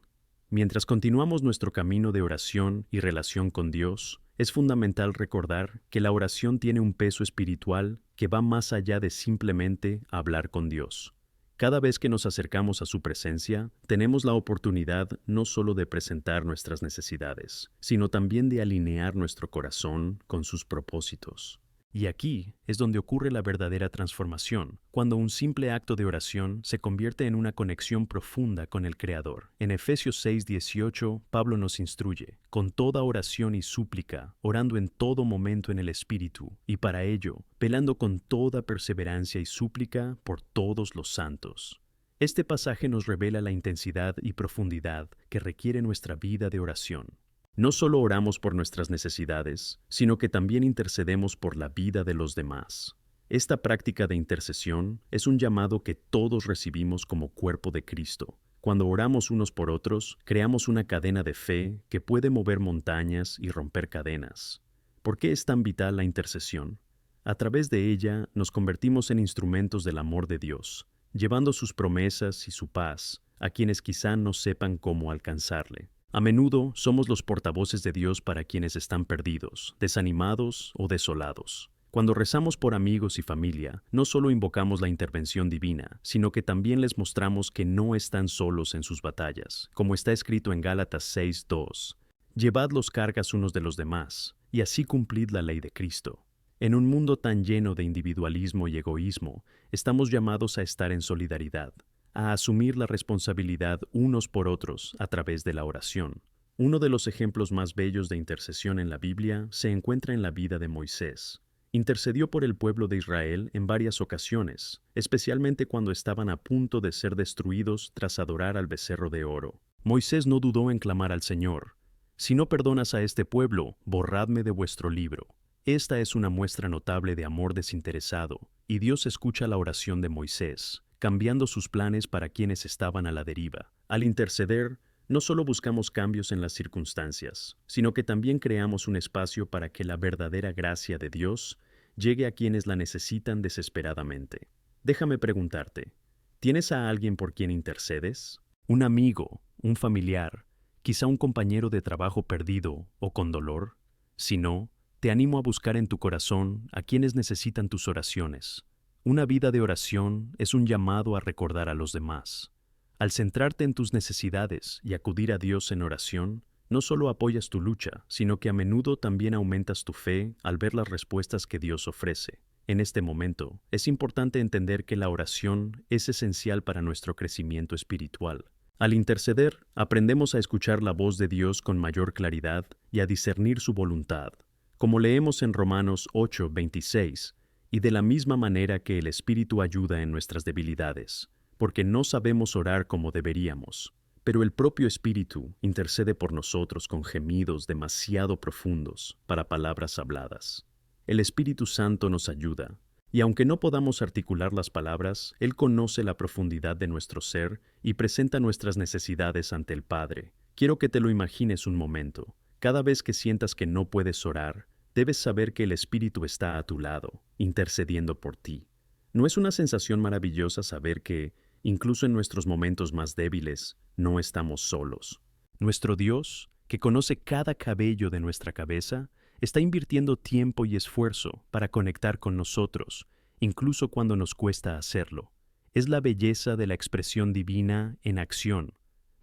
Mientras continuamos nuestro camino de oración y relación con Dios, es fundamental recordar que la oración tiene un peso espiritual que va más allá de simplemente hablar con Dios. Cada vez que nos acercamos a su presencia, tenemos la oportunidad no solo de presentar nuestras necesidades, sino también de alinear nuestro corazón con sus propósitos. Y aquí es donde ocurre la verdadera transformación, cuando un simple acto de oración se convierte en una conexión profunda con el Creador. En Efesios 6:18, Pablo nos instruye, con toda oración y súplica, orando en todo momento en el Espíritu, y para ello, velando con toda perseverancia y súplica por todos los santos. Este pasaje nos revela la intensidad y profundidad que requiere nuestra vida de oración. No solo oramos por nuestras necesidades, sino que también intercedemos por la vida de los demás. Esta práctica de intercesión es un llamado que todos recibimos como cuerpo de Cristo. Cuando oramos unos por otros, creamos una cadena de fe que puede mover montañas y romper cadenas. ¿Por qué es tan vital la intercesión? A través de ella nos convertimos en instrumentos del amor de Dios, llevando sus promesas y su paz a quienes quizá no sepan cómo alcanzarle. A menudo somos los portavoces de Dios para quienes están perdidos, desanimados o desolados. Cuando rezamos por amigos y familia, no solo invocamos la intervención divina, sino que también les mostramos que no están solos en sus batallas, como está escrito en Gálatas 6:2. Llevad los cargas unos de los demás, y así cumplid la ley de Cristo. En un mundo tan lleno de individualismo y egoísmo, estamos llamados a estar en solidaridad, a asumir la responsabilidad unos por otros a través de la oración. Uno de los ejemplos más bellos de intercesión en la Biblia se encuentra en la vida de Moisés. Intercedió por el pueblo de Israel en varias ocasiones, especialmente cuando estaban a punto de ser destruidos tras adorar al becerro de oro. Moisés no dudó en clamar al Señor: «Si no perdonas a este pueblo, borradme de vuestro libro». Esta es una muestra notable de amor desinteresado, y Dios escucha la oración de Moisés, cambiando sus planes para quienes estaban a la deriva. Al interceder, no solo buscamos cambios en las circunstancias, sino que también creamos un espacio para que la verdadera gracia de Dios llegue a quienes la necesitan desesperadamente. Déjame preguntarte, ¿tienes a alguien por quien intercedes? ¿Un amigo, un familiar, quizá un compañero de trabajo perdido o con dolor? Si no, te animo a buscar en tu corazón a quienes necesitan tus oraciones. Una vida de oración es un llamado a recordar a los demás. Al centrarte en tus necesidades y acudir a Dios en oración, no solo apoyas tu lucha, sino que a menudo también aumentas tu fe al ver las respuestas que Dios ofrece. En este momento, es importante entender que la oración es esencial para nuestro crecimiento espiritual. Al interceder, aprendemos a escuchar la voz de Dios con mayor claridad y a discernir su voluntad. Como leemos en Romanos 8:26, y de la misma manera que el Espíritu ayuda en nuestras debilidades, porque no sabemos orar como deberíamos, pero el propio Espíritu intercede por nosotros con gemidos demasiado profundos para palabras habladas. El Espíritu Santo nos ayuda. Y aunque no podamos articular las palabras, Él conoce la profundidad de nuestro ser y presenta nuestras necesidades ante el Padre. Quiero que te lo imagines un momento. Cada vez que sientas que no puedes orar, debes saber que el Espíritu está a tu lado, intercediendo por ti. ¿No es una sensación maravillosa saber que, incluso en nuestros momentos más débiles, no estamos solos? Nuestro Dios, que conoce cada cabello de nuestra cabeza, está invirtiendo tiempo y esfuerzo para conectar con nosotros, incluso cuando nos cuesta hacerlo. Es la belleza de la expresión divina en acción.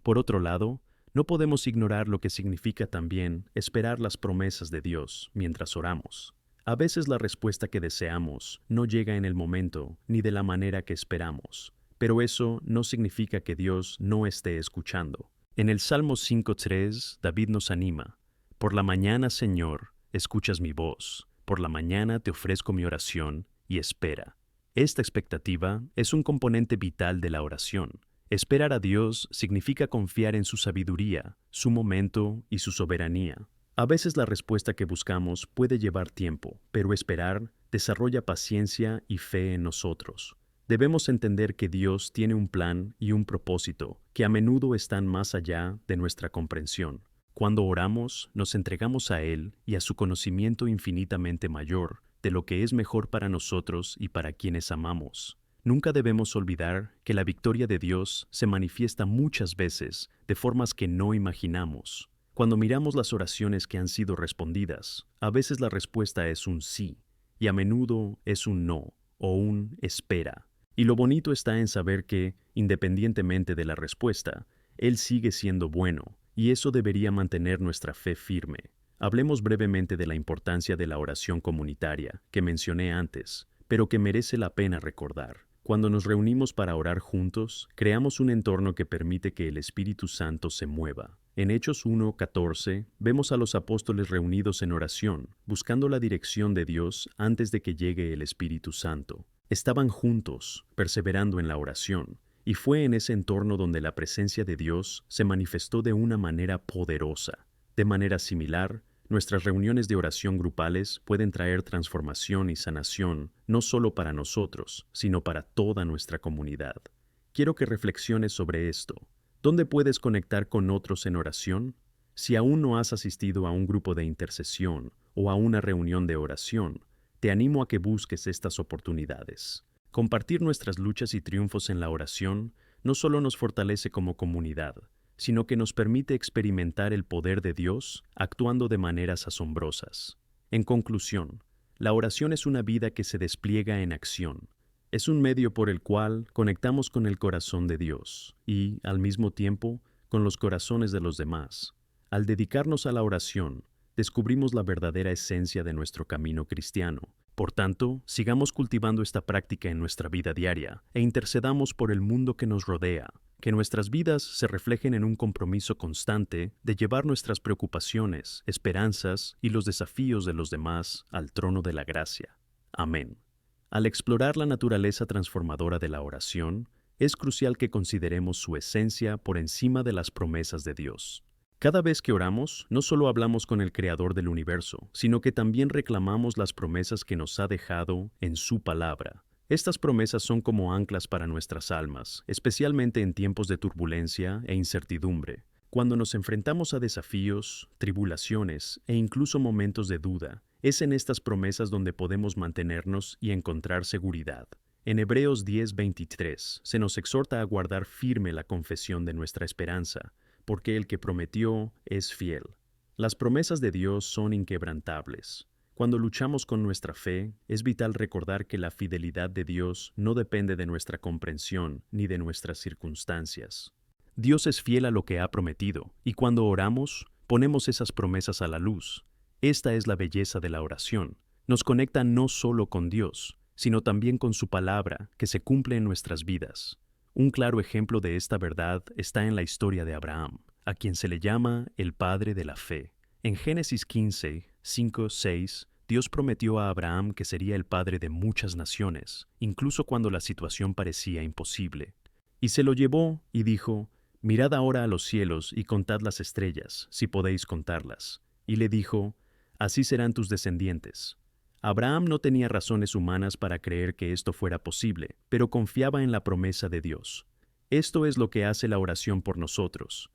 Por otro lado, no podemos ignorar lo que significa también esperar las promesas de Dios mientras oramos. A veces la respuesta que deseamos no llega en el momento ni de la manera que esperamos, pero eso no significa que Dios no esté escuchando. En el Salmo 5:3, David nos anima: Por la mañana, Señor, escuchas mi voz, por la mañana te ofrezco mi oración y espera. Esta expectativa es un componente vital de la oración. Esperar a Dios significa confiar en su sabiduría, su momento y su soberanía. A veces la respuesta que buscamos puede llevar tiempo, pero esperar desarrolla paciencia y fe en nosotros. Debemos entender que Dios tiene un plan y un propósito que a menudo están más allá de nuestra comprensión. Cuando oramos, nos entregamos a Él y a su conocimiento infinitamente mayor de lo que es mejor para nosotros y para quienes amamos. Nunca debemos olvidar que la victoria de Dios se manifiesta muchas veces de formas que no imaginamos. Cuando miramos las oraciones que han sido respondidas, a veces la respuesta es un sí, y a menudo es un no o un espera. Y lo bonito está en saber que, independientemente de la respuesta, Él sigue siendo bueno, y eso debería mantener nuestra fe firme. Hablemos brevemente de la importancia de la oración comunitaria, que mencioné antes, pero que merece la pena recordar. Cuando nos reunimos para orar juntos, creamos un entorno que permite que el Espíritu Santo se mueva. En Hechos 1:14, vemos a los apóstoles reunidos en oración, buscando la dirección de Dios antes de que llegue el Espíritu Santo. Estaban juntos, perseverando en la oración, y fue en ese entorno donde la presencia de Dios se manifestó de una manera poderosa. De manera similar, nuestras reuniones de oración grupales pueden traer transformación y sanación, no solo para nosotros, sino para toda nuestra comunidad. Quiero que reflexiones sobre esto. ¿Dónde puedes conectar con otros en oración? Si aún no has asistido a un grupo de intercesión o a una reunión de oración, te animo a que busques estas oportunidades. Compartir nuestras luchas y triunfos en la oración no solo nos fortalece como comunidad, sino que nos permite experimentar el poder de Dios actuando de maneras asombrosas. En conclusión, la oración es una vida que se despliega en acción. Es un medio por el cual conectamos con el corazón de Dios y, al mismo tiempo, con los corazones de los demás. Al dedicarnos a la oración, descubrimos la verdadera esencia de nuestro camino cristiano. Por tanto, sigamos cultivando esta práctica en nuestra vida diaria e intercedamos por el mundo que nos rodea. Que nuestras vidas se reflejen en un compromiso constante de llevar nuestras preocupaciones, esperanzas y los desafíos de los demás al trono de la gracia. Amén. Al explorar la naturaleza transformadora de la oración, es crucial que consideremos su esencia por encima de las promesas de Dios. Cada vez que oramos, no solo hablamos con el Creador del universo, sino que también reclamamos las promesas que nos ha dejado en su palabra. Estas promesas son como anclas para nuestras almas, especialmente en tiempos de turbulencia e incertidumbre. Cuando nos enfrentamos a desafíos, tribulaciones e incluso momentos de duda, es en estas promesas donde podemos mantenernos y encontrar seguridad. En Hebreos 10:23 se nos exhorta a guardar firme la confesión de nuestra esperanza, porque el que prometió es fiel. Las promesas de Dios son inquebrantables. Cuando luchamos con nuestra fe, es vital recordar que la fidelidad de Dios no depende de nuestra comprensión ni de nuestras circunstancias. Dios es fiel a lo que ha prometido, y cuando oramos, ponemos esas promesas a la luz. Esta es la belleza de la oración. Nos conecta no solo con Dios, sino también con su palabra, que se cumple en nuestras vidas. Un claro ejemplo de esta verdad está en la historia de Abraham, a quien se le llama el padre de la fe. En Génesis 15:5-6, Dios prometió a Abraham que sería el padre de muchas naciones, incluso cuando la situación parecía imposible. Y se lo llevó y dijo: «Mirad ahora a los cielos y contad las estrellas, si podéis contarlas». Y le dijo: «Así serán tus descendientes». Abraham no tenía razones humanas para creer que esto fuera posible, pero confiaba en la promesa de Dios. Esto es lo que hace la oración por nosotros.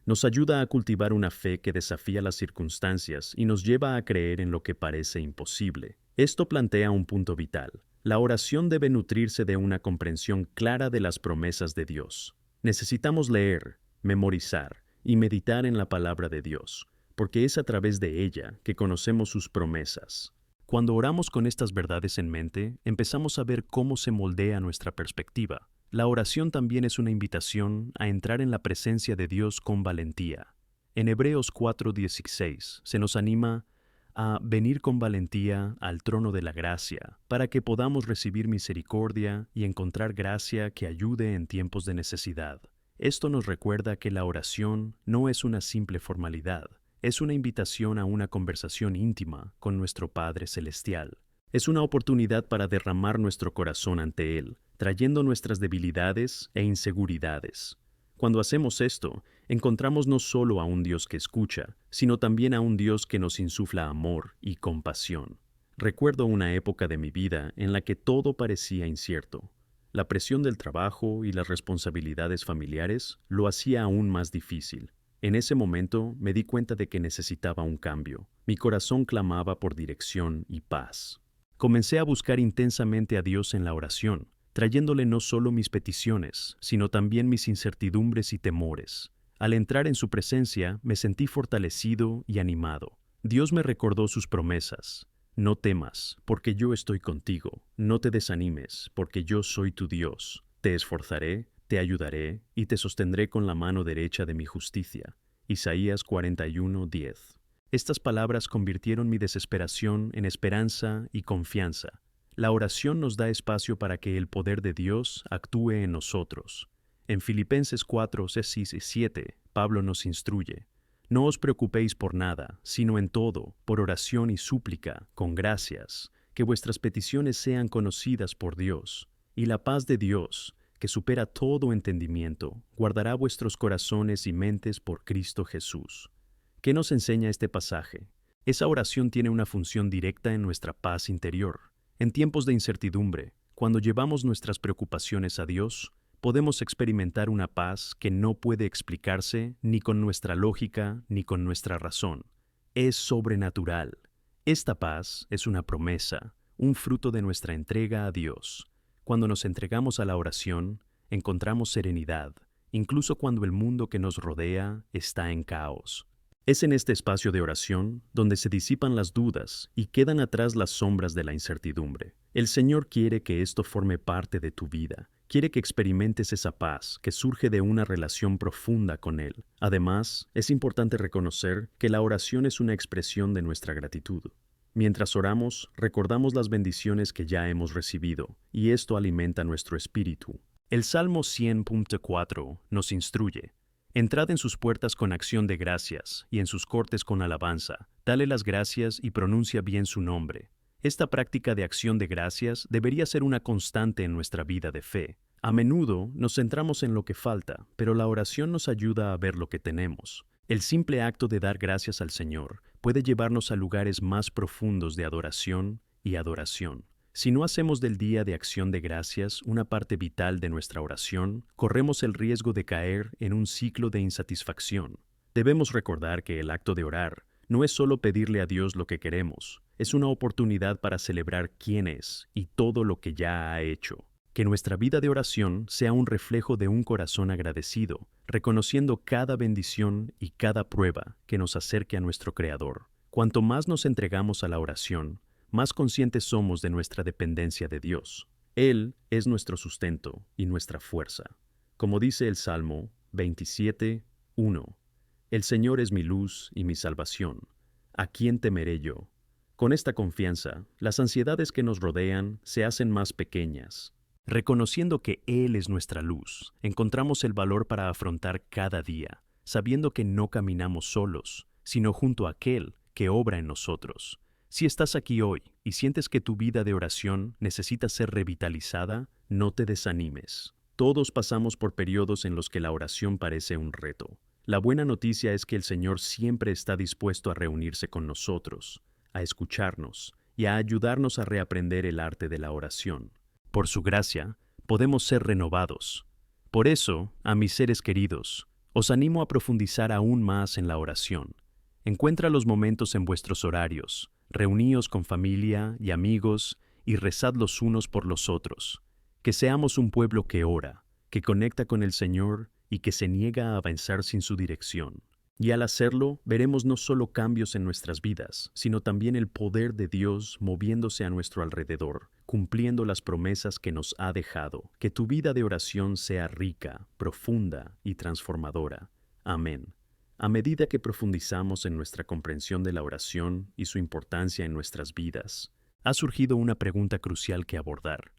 Nos ayuda a cultivar una fe que desafía las circunstancias y nos lleva a creer en lo que parece imposible. Esto plantea un punto vital. La oración debe nutrirse de una comprensión clara de las promesas de Dios. Necesitamos leer, memorizar y meditar en la palabra de Dios, porque es a través de ella que conocemos sus promesas. Cuando oramos con estas verdades en mente, empezamos a ver cómo se moldea nuestra perspectiva. La oración también es una invitación a entrar en la presencia de Dios con valentía. En Hebreos 4:16 se nos anima a venir con valentía al trono de la gracia, para que podamos recibir misericordia y encontrar gracia que ayude en tiempos de necesidad. Esto nos recuerda que la oración no es una simple formalidad, es una invitación a una conversación íntima con nuestro Padre Celestial. Es una oportunidad para derramar nuestro corazón ante Él, trayendo nuestras debilidades e inseguridades. Cuando hacemos esto, encontramos no solo a un Dios que escucha, sino también a un Dios que nos insufla amor y compasión. Recuerdo una época de mi vida en la que todo parecía incierto. La presión del trabajo y las responsabilidades familiares lo hacía aún más difícil. En ese momento me di cuenta de que necesitaba un cambio. Mi corazón clamaba por dirección y paz. Comencé a buscar intensamente a Dios en la oración, trayéndole no solo mis peticiones, sino también mis incertidumbres y temores. Al entrar en su presencia, me sentí fortalecido y animado. Dios me recordó sus promesas. No temas, porque yo estoy contigo. No te desanimes, porque yo soy tu Dios. Te esforzaré, te ayudaré y te sostendré con la mano derecha de mi justicia. Isaías 41:10. Estas palabras convirtieron mi desesperación en esperanza y confianza. La oración nos da espacio para que el poder de Dios actúe en nosotros. En Filipenses 4:6 y 7, Pablo nos instruye: no os preocupéis por nada, sino en todo, por oración y súplica, con gracias, que vuestras peticiones sean conocidas por Dios, y la paz de Dios, que supera todo entendimiento, guardará vuestros corazones y mentes por Cristo Jesús. ¿Qué nos enseña este pasaje? Esa oración tiene una función directa en nuestra paz interior. En tiempos de incertidumbre, cuando llevamos nuestras preocupaciones a Dios, podemos experimentar una paz que no puede explicarse ni con nuestra lógica ni con nuestra razón. Es sobrenatural. Esta paz es una promesa, un fruto de nuestra entrega a Dios. Cuando nos entregamos a la oración, encontramos serenidad, incluso cuando el mundo que nos rodea está en caos. Es en este espacio de oración donde se disipan las dudas y quedan atrás las sombras de la incertidumbre. El Señor quiere que esto forme parte de tu vida. Quiere que experimentes esa paz que surge de una relación profunda con Él. Además, es importante reconocer que la oración es una expresión de nuestra gratitud. Mientras oramos, recordamos las bendiciones que ya hemos recibido, y esto alimenta nuestro espíritu. El Salmo 100.4 nos instruye: entrad en sus puertas con acción de gracias, y en sus cortes con alabanza. Dale las gracias y pronuncia bien su nombre. Esta práctica de acción de gracias debería ser una constante en nuestra vida de fe. A menudo nos centramos en lo que falta, pero la oración nos ayuda a ver lo que tenemos. El simple acto de dar gracias al Señor puede llevarnos a lugares más profundos de adoración y adoración. Si no hacemos del día de acción de gracias una parte vital de nuestra oración, corremos el riesgo de caer en un ciclo de insatisfacción. Debemos recordar que el acto de orar no es solo pedirle a Dios lo que queremos, es una oportunidad para celebrar quién es y todo lo que ya ha hecho. Que nuestra vida de oración sea un reflejo de un corazón agradecido, reconociendo cada bendición y cada prueba que nos acerque a nuestro Creador. Cuanto más nos entregamos a la oración, más conscientes somos de nuestra dependencia de Dios. Él es nuestro sustento y nuestra fuerza. Como dice el Salmo 27:1, el Señor es mi luz y mi salvación. ¿A quién temeré yo? Con esta confianza, las ansiedades que nos rodean se hacen más pequeñas. Reconociendo que Él es nuestra luz, encontramos el valor para afrontar cada día, sabiendo que no caminamos solos, sino junto a aquel que obra en nosotros. Si estás aquí hoy y sientes que tu vida de oración necesita ser revitalizada, no te desanimes. Todos pasamos por periodos en los que la oración parece un reto. La buena noticia es que el Señor siempre está dispuesto a reunirse con nosotros, a escucharnos y a ayudarnos a reaprender el arte de la oración. Por su gracia, podemos ser renovados. Por eso, a mis seres queridos, os animo a profundizar aún más en la oración. Encuentra los momentos en vuestros horarios, reuníos con familia y amigos y rezad los unos por los otros. Que seamos un pueblo que ora, que conecta con el Señor y que se niega a avanzar sin su dirección. Y al hacerlo, veremos no solo cambios en nuestras vidas, sino también el poder de Dios moviéndose a nuestro alrededor, cumpliendo las promesas que nos ha dejado. Que tu vida de oración sea rica, profunda y transformadora. Amén. A medida que profundizamos en nuestra comprensión de la oración y su importancia en nuestras vidas, ha surgido una pregunta crucial que abordar.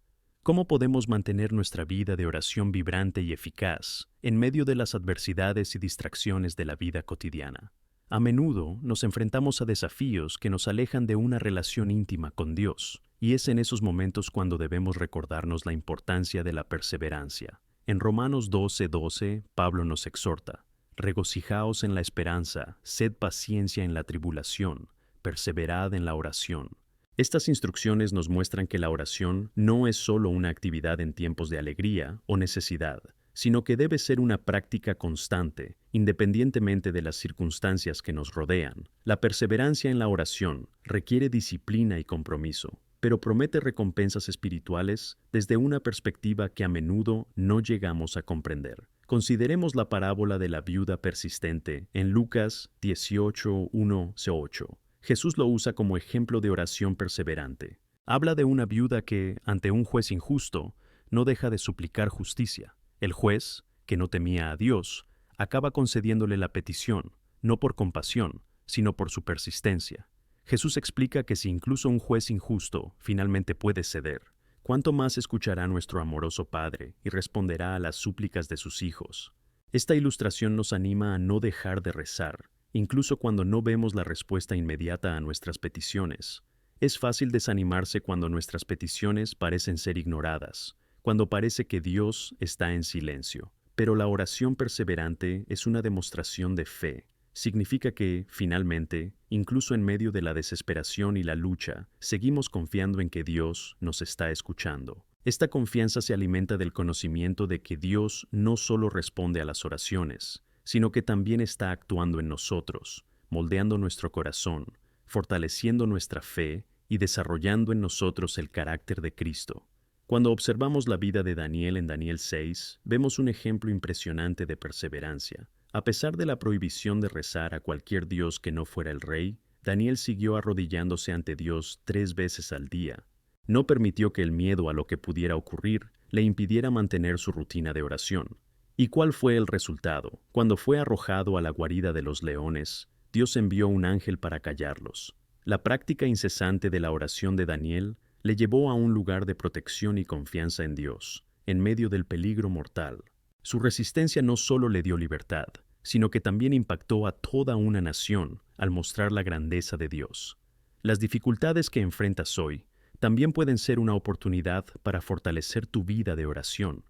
¿Cómo podemos mantener nuestra vida de oración vibrante y eficaz en medio de las adversidades y distracciones de la vida cotidiana? A menudo nos enfrentamos a desafíos que nos alejan de una relación íntima con Dios, y es en esos momentos cuando debemos recordarnos la importancia de la perseverancia. En Romanos 12:12, Pablo nos exhorta: regocijaos en la esperanza, sed paciencia en la tribulación, perseverad en la oración. Estas instrucciones nos muestran que la oración no es solo una actividad en tiempos de alegría o necesidad, sino que debe ser una práctica constante, independientemente de las circunstancias que nos rodean. La perseverancia en la oración requiere disciplina y compromiso, pero promete recompensas espirituales desde una perspectiva que a menudo no llegamos a comprender. Consideremos la parábola de la viuda persistente en Lucas 18:1-8. Jesús lo usa como ejemplo de oración perseverante. Habla de una viuda que, ante un juez injusto, no deja de suplicar justicia. El juez, que no temía a Dios, acaba concediéndole la petición, no por compasión, sino por su persistencia. Jesús explica que si incluso un juez injusto finalmente puede ceder, ¿cuánto más escuchará nuestro amoroso Padre y responderá a las súplicas de sus hijos? Esta ilustración nos anima a no dejar de rezar, incluso cuando no vemos la respuesta inmediata a nuestras peticiones. Es fácil desanimarse cuando nuestras peticiones parecen ser ignoradas, cuando parece que Dios está en silencio. Pero la oración perseverante es una demostración de fe. Significa que, finalmente, incluso en medio de la desesperación y la lucha, seguimos confiando en que Dios nos está escuchando. Esta confianza se alimenta del conocimiento de que Dios no solo responde a las oraciones, sino que también está actuando en nosotros, moldeando nuestro corazón, fortaleciendo nuestra fe y desarrollando en nosotros el carácter de Cristo. Cuando observamos la vida de Daniel en Daniel 6, vemos un ejemplo impresionante de perseverancia. A pesar de la prohibición de rezar a cualquier dios que no fuera el rey, Daniel siguió arrodillándose ante Dios 3 veces al día. No permitió que el miedo a lo que pudiera ocurrir le impidiera mantener su rutina de oración. ¿Y cuál fue el resultado? Cuando fue arrojado a la guarida de los leones, Dios envió un ángel para callarlos. La práctica incesante de la oración de Daniel le llevó a un lugar de protección y confianza en Dios, en medio del peligro mortal. Su resistencia no solo le dio libertad, sino que también impactó a toda una nación al mostrar la grandeza de Dios. Las dificultades que enfrentas hoy también pueden ser una oportunidad para fortalecer tu vida de oración.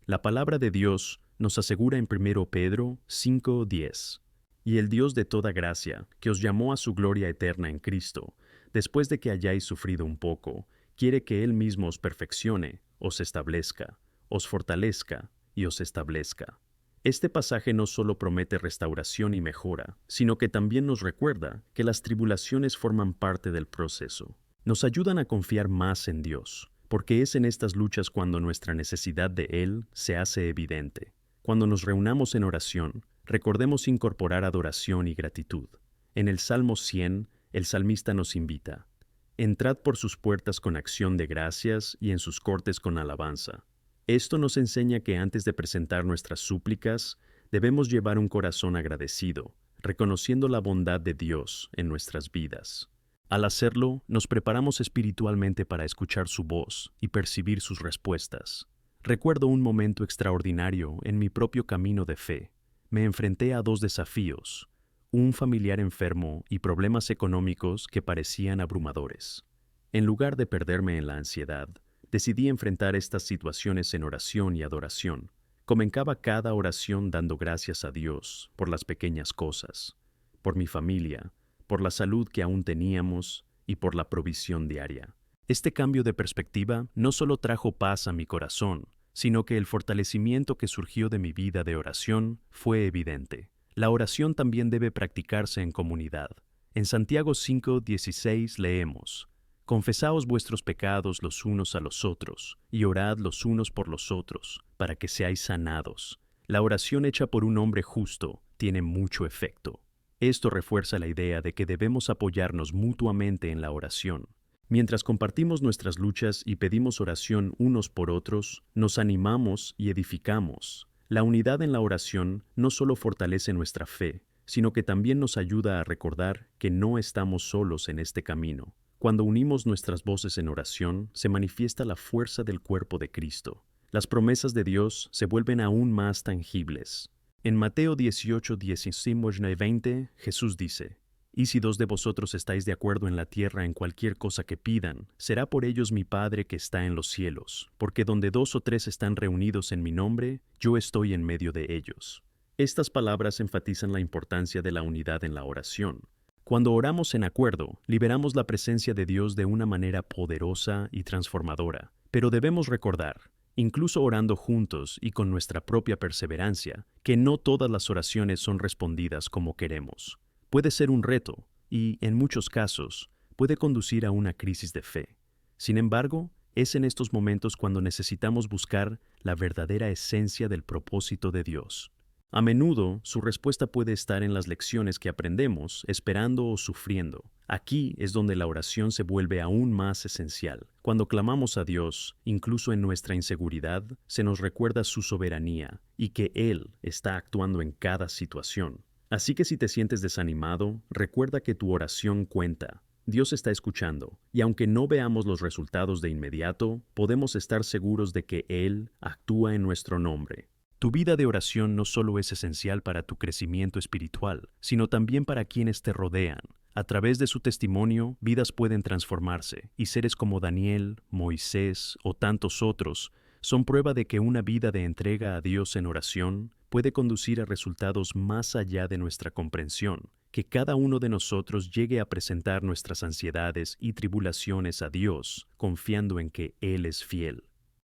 La palabra de Dios nos asegura en 1 Pedro 5:10: y el Dios de toda gracia, que os llamó a su gloria eterna en Cristo, después de que hayáis sufrido un poco, quiere que Él mismo os perfeccione, os establezca, os fortalezca y os establezca. Este pasaje no solo promete restauración y mejora, sino que también nos recuerda que las tribulaciones forman parte del proceso. Nos ayudan a confiar más en Dios, porque es en estas luchas cuando nuestra necesidad de Él se hace evidente. Cuando nos reunamos en oración, recordemos incorporar adoración y gratitud. En el Salmo 100, el salmista nos invita: entrad por sus puertas con acción de gracias y en sus cortes con alabanza. Esto nos enseña que antes de presentar nuestras súplicas, debemos llevar un corazón agradecido, reconociendo la bondad de Dios en nuestras vidas. Al hacerlo, nos preparamos espiritualmente para escuchar su voz y percibir sus respuestas. Recuerdo un momento extraordinario en mi propio camino de fe. Me enfrenté a 2 desafíos: un familiar enfermo y problemas económicos que parecían abrumadores. En lugar de perderme en la ansiedad, decidí enfrentar estas situaciones en oración y adoración. Comenzaba cada oración dando gracias a Dios por las pequeñas cosas, por mi familia, por la salud que aún teníamos y por la provisión diaria. Este cambio de perspectiva no solo trajo paz a mi corazón, sino que el fortalecimiento que surgió de mi vida de oración fue evidente. La oración también debe practicarse en comunidad. En Santiago 5:16 leemos: Confesaos vuestros pecados los unos a los otros, y orad los unos por los otros, para que seáis sanados. La oración hecha por un hombre justo tiene mucho efecto. Esto refuerza la idea de que debemos apoyarnos mutuamente en la oración. Mientras compartimos nuestras luchas y pedimos oración unos por otros, nos animamos y edificamos. La unidad en la oración no solo fortalece nuestra fe, sino que también nos ayuda a recordar que no estamos solos en este camino. Cuando unimos nuestras voces en oración, se manifiesta la fuerza del cuerpo de Cristo. Las promesas de Dios se vuelven aún más tangibles. En Mateo 18:19-20, Jesús dice: Y si dos de vosotros estáis de acuerdo en la tierra en cualquier cosa que pidan, será por ellos mi Padre que está en los cielos, porque donde 2 o 3 están reunidos en mi nombre, yo estoy en medio de ellos. Estas palabras enfatizan la importancia de la unidad en la oración. Cuando oramos en acuerdo, liberamos la presencia de Dios de una manera poderosa y transformadora. Pero debemos recordar, incluso orando juntos y con nuestra propia perseverancia, que no todas las oraciones son respondidas como queremos. Puede ser un reto y, en muchos casos, puede conducir a una crisis de fe. Sin embargo, es en estos momentos cuando necesitamos buscar la verdadera esencia del propósito de Dios. A menudo, su respuesta puede estar en las lecciones que aprendemos, esperando o sufriendo. Aquí es donde la oración se vuelve aún más esencial. Cuando clamamos a Dios, incluso en nuestra inseguridad, se nos recuerda su soberanía y que Él está actuando en cada situación. Así que si te sientes desanimado, recuerda que tu oración cuenta. Dios está escuchando, y aunque no veamos los resultados de inmediato, podemos estar seguros de que Él actúa en nuestro nombre. Tu vida de oración no solo es esencial para tu crecimiento espiritual, sino también para quienes te rodean. A través de su testimonio, vidas pueden transformarse, y seres como Daniel, Moisés o tantos otros son prueba de que una vida de entrega a Dios en oración puede conducir a resultados más allá de nuestra comprensión. Que cada uno de nosotros llegue a presentar nuestras ansiedades y tribulaciones a Dios, confiando en que Él es fiel.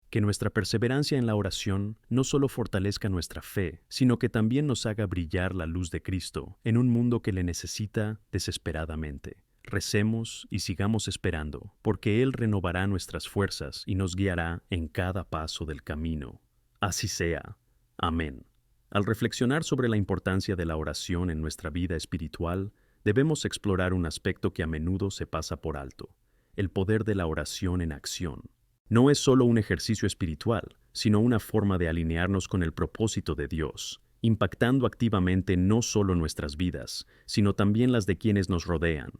Que nuestra perseverancia en la oración no solo fortalezca nuestra fe, sino que también nos haga brillar la luz de Cristo en un mundo que le necesita desesperadamente. Recemos y sigamos esperando, porque Él renovará nuestras fuerzas y nos guiará en cada paso del camino. Así sea. Amén. Al reflexionar sobre la importancia de la oración en nuestra vida espiritual, debemos explorar un aspecto que a menudo se pasa por alto: el poder de la oración en acción. No es solo un ejercicio espiritual, sino una forma de alinearnos con el propósito de Dios, impactando activamente no solo nuestras vidas, sino también las de quienes nos rodean.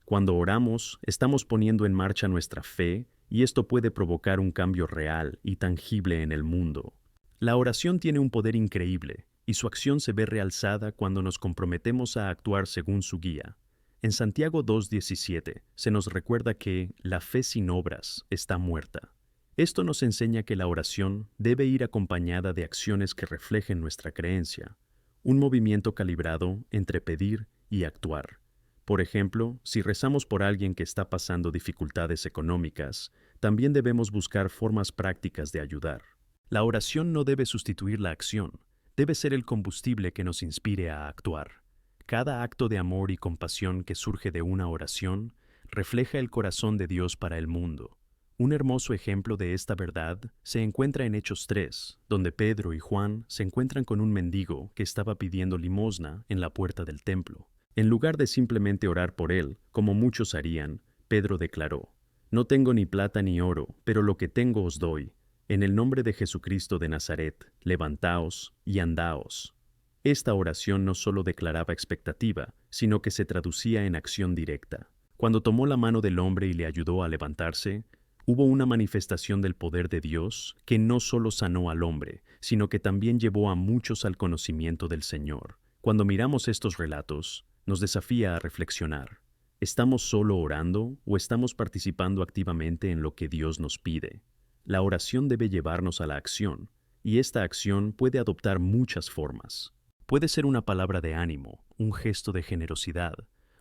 Cuando oramos, estamos poniendo en marcha nuestra fe, y esto puede provocar un cambio real y tangible en el mundo. La oración tiene un poder increíble, y su acción se ve realzada cuando nos comprometemos a actuar según su guía. En Santiago 2:17 se nos recuerda que la fe sin obras está muerta. Esto nos enseña que la oración debe ir acompañada de acciones que reflejen nuestra creencia, un movimiento calibrado entre pedir y actuar. Por ejemplo, si rezamos por alguien que está pasando dificultades económicas, también debemos buscar formas prácticas de ayudar. La oración no debe sustituir la acción, debe ser el combustible que nos inspire a actuar. Cada acto de amor y compasión que surge de una oración refleja el corazón de Dios para el mundo. Un hermoso ejemplo de esta verdad se encuentra en Hechos 3, donde Pedro y Juan se encuentran con un mendigo que estaba pidiendo limosna en la puerta del templo. En lugar de simplemente orar por él, como muchos harían, Pedro declaró: «No tengo ni plata ni oro, pero lo que tengo os doy. En el nombre de Jesucristo de Nazaret, levantaos y andaos». Esta oración no solo declaraba expectativa, sino que se traducía en acción directa. Cuando tomó la mano del hombre y le ayudó a levantarse, hubo una manifestación del poder de Dios que no solo sanó al hombre, sino que también llevó a muchos al conocimiento del Señor. Cuando miramos estos relatos, nos desafía a reflexionar. ¿Estamos solo orando o estamos participando activamente en lo que Dios nos pide? La oración debe llevarnos a la acción, y esta acción puede adoptar muchas formas. Puede ser una palabra de ánimo, un gesto de generosidad,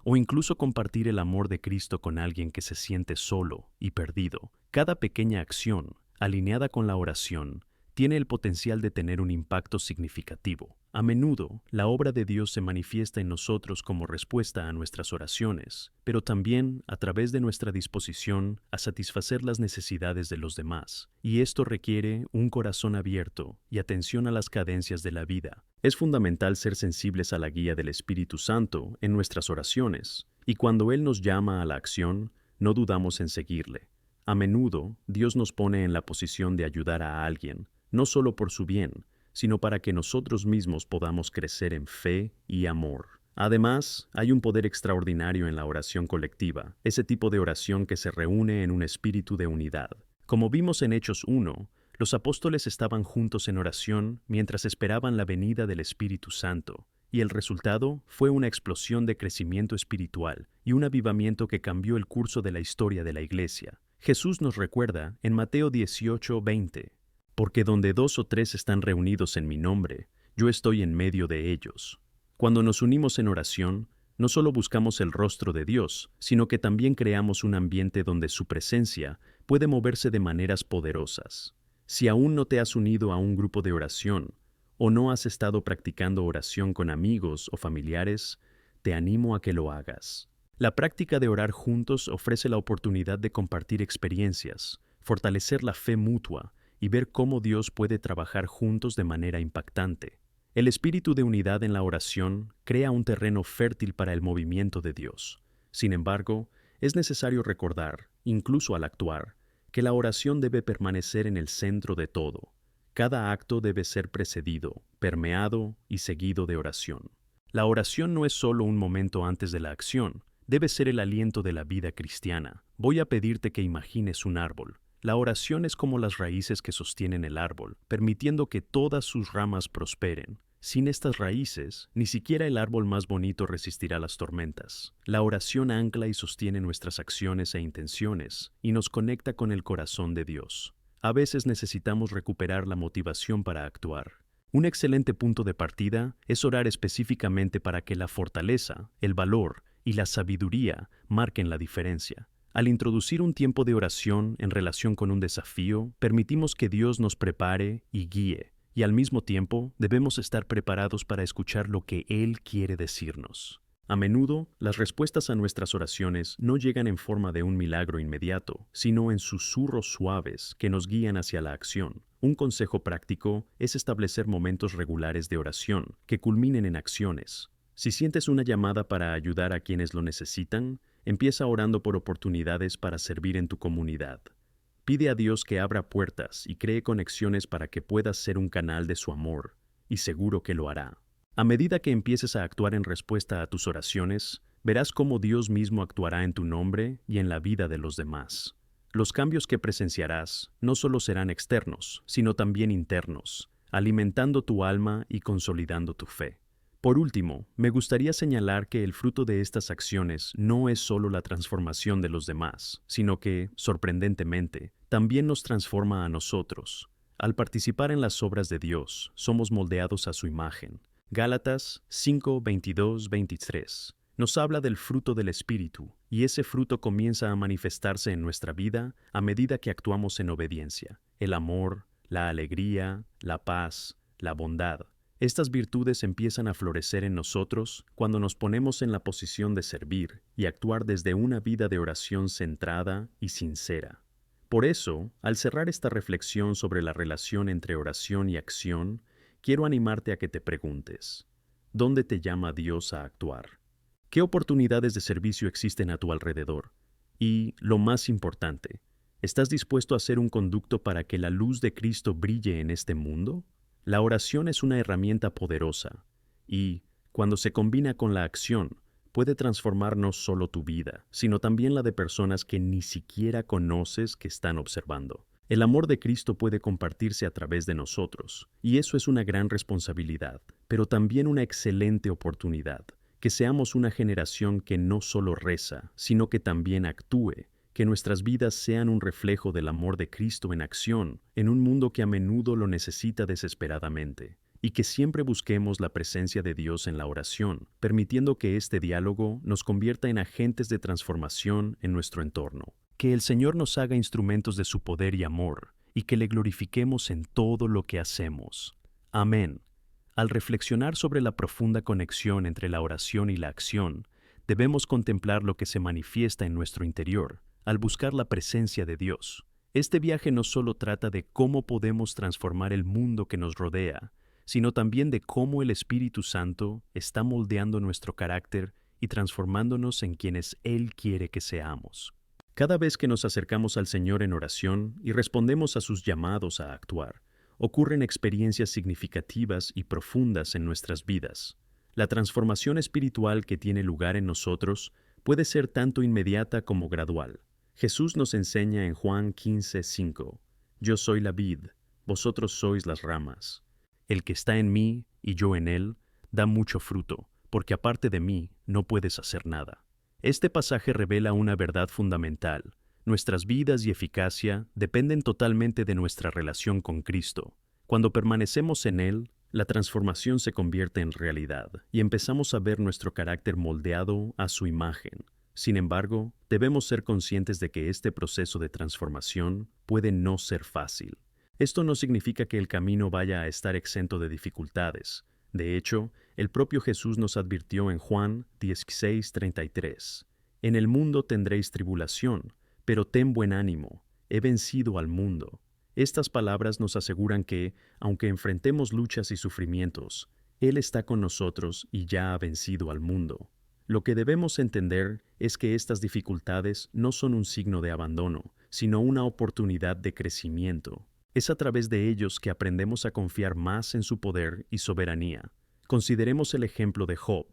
o incluso compartir el amor de Cristo con alguien que se siente solo y perdido. Cada pequeña acción, alineada con la oración, tiene el potencial de tener un impacto significativo. A menudo, la obra de Dios se manifiesta en nosotros como respuesta a nuestras oraciones, pero también a través de nuestra disposición a satisfacer las necesidades de los demás. Y esto requiere un corazón abierto y atención a las cadencias de la vida. Es fundamental ser sensibles a la guía del Espíritu Santo en nuestras oraciones, y cuando Él nos llama a la acción, no dudamos en seguirle. A menudo, Dios nos pone en la posición de ayudar a alguien, no solo por su bien, sino para que nosotros mismos podamos crecer en fe y amor. Además, hay un poder extraordinario en la oración colectiva, ese tipo de oración que se reúne en un espíritu de unidad. Como vimos en Hechos 1, los apóstoles estaban juntos en oración mientras esperaban la venida del Espíritu Santo, y el resultado fue una explosión de crecimiento espiritual y un avivamiento que cambió el curso de la historia de la Iglesia. Jesús nos recuerda en Mateo 18:20, porque donde 2 o 3 están reunidos en mi nombre, yo estoy en medio de ellos. Cuando nos unimos en oración, no solo buscamos el rostro de Dios, sino que también creamos un ambiente donde su presencia puede moverse de maneras poderosas. Si aún no te has unido a un grupo de oración, o no has estado practicando oración con amigos o familiares, te animo a que lo hagas. La práctica de orar juntos ofrece la oportunidad de compartir experiencias, fortalecer la fe mutua y ver cómo Dios puede trabajar juntos de manera impactante. El espíritu de unidad en la oración crea un terreno fértil para el movimiento de Dios. Sin embargo, es necesario recordar, incluso al actuar, que la oración debe permanecer en el centro de todo. Cada acto debe ser precedido, permeado y seguido de oración. La oración no es solo un momento antes de la acción, debe ser el aliento de la vida cristiana. Voy a pedirte que imagines un árbol. La oración es como las raíces que sostienen el árbol, permitiendo que todas sus ramas prosperen. Sin estas raíces, ni siquiera el árbol más bonito resistirá las tormentas. La oración ancla y sostiene nuestras acciones e intenciones, y nos conecta con el corazón de Dios. A veces necesitamos recuperar la motivación para actuar. Un excelente punto de partida es orar específicamente para que la fortaleza, el valor y la sabiduría marquen la diferencia. Al introducir un tiempo de oración en relación con un desafío, permitimos que Dios nos prepare y guíe, y al mismo tiempo debemos estar preparados para escuchar lo que Él quiere decirnos. A menudo, las respuestas a nuestras oraciones no llegan en forma de un milagro inmediato, sino en susurros suaves que nos guían hacia la acción. Un consejo práctico es establecer momentos regulares de oración que culminen en acciones. Si sientes una llamada para ayudar a quienes lo necesitan, empieza orando por oportunidades para servir en tu comunidad. Pide a Dios que abra puertas y cree conexiones para que puedas ser un canal de su amor, y seguro que lo hará. A medida que empieces a actuar en respuesta a tus oraciones, verás cómo Dios mismo actuará en tu nombre y en la vida de los demás. Los cambios que presenciarás no solo serán externos, sino también internos, alimentando tu alma y consolidando tu fe. Por último, me gustaría señalar que el fruto de estas acciones no es solo la transformación de los demás, sino que, sorprendentemente, también nos transforma a nosotros. Al participar en las obras de Dios, somos moldeados a su imagen. Gálatas 5, 22, 23 nos habla del fruto del Espíritu, y ese fruto comienza a manifestarse en nuestra vida a medida que actuamos en obediencia. El amor, la alegría, la paz, la bondad. Estas virtudes empiezan a florecer en nosotros cuando nos ponemos en la posición de servir y actuar desde una vida de oración centrada y sincera. Por eso, al cerrar esta reflexión sobre la relación entre oración y acción, quiero animarte a que te preguntes, ¿dónde te llama Dios a actuar? ¿Qué oportunidades de servicio existen a tu alrededor? Y, lo más importante, ¿estás dispuesto a ser un conducto para que la luz de Cristo brille en este mundo? La oración es una herramienta poderosa y, cuando se combina con la acción, puede transformar no solo tu vida, sino también la de personas que ni siquiera conoces que están observando. El amor de Cristo puede compartirse a través de nosotros, y eso es una gran responsabilidad, pero también una excelente oportunidad. Que seamos una generación que no solo reza, sino que también actúe, que nuestras vidas sean un reflejo del amor de Cristo en acción, en un mundo que a menudo lo necesita desesperadamente. y que siempre busquemos la presencia de Dios en la oración, permitiendo que este diálogo nos convierta en agentes de transformación en nuestro entorno. Que el Señor nos haga instrumentos de su poder y amor, y que le glorifiquemos en todo lo que hacemos. Amén. Al reflexionar sobre la profunda conexión entre la oración y la acción, debemos contemplar lo que se manifiesta en nuestro interior, al buscar la presencia de Dios. Este viaje no solo trata de cómo podemos transformar el mundo que nos rodea, sino también de cómo el Espíritu Santo está moldeando nuestro carácter y transformándonos en quienes Él quiere que seamos. Cada vez que nos acercamos al Señor en oración y respondemos a sus llamados a actuar, ocurren experiencias significativas y profundas en nuestras vidas. La transformación espiritual que tiene lugar en nosotros puede ser tanto inmediata como gradual. Jesús nos enseña en Juan 15:5, Yo soy la vid, vosotros sois las ramas. El que está en mí y yo en él, da mucho fruto, porque aparte de mí no puedes hacer nada. Este pasaje revela una verdad fundamental. Nuestras vidas y eficacia dependen totalmente de nuestra relación con Cristo. Cuando permanecemos en Él, la transformación se convierte en realidad y empezamos a ver nuestro carácter moldeado a su imagen. Sin embargo, debemos ser conscientes de que este proceso de transformación puede no ser fácil. Esto no significa que el camino vaya a estar exento de dificultades. De hecho, el propio Jesús nos advirtió en Juan 16:33, En el mundo tendréis tribulación, pero ten buen ánimo, he vencido al mundo. Estas palabras nos aseguran que, aunque enfrentemos luchas y sufrimientos, Él está con nosotros y ya ha vencido al mundo. Lo que debemos entender es que estas dificultades no son un signo de abandono, sino una oportunidad de crecimiento. Es a través de ellos que aprendemos a confiar más en su poder y soberanía. Consideremos el ejemplo de Job,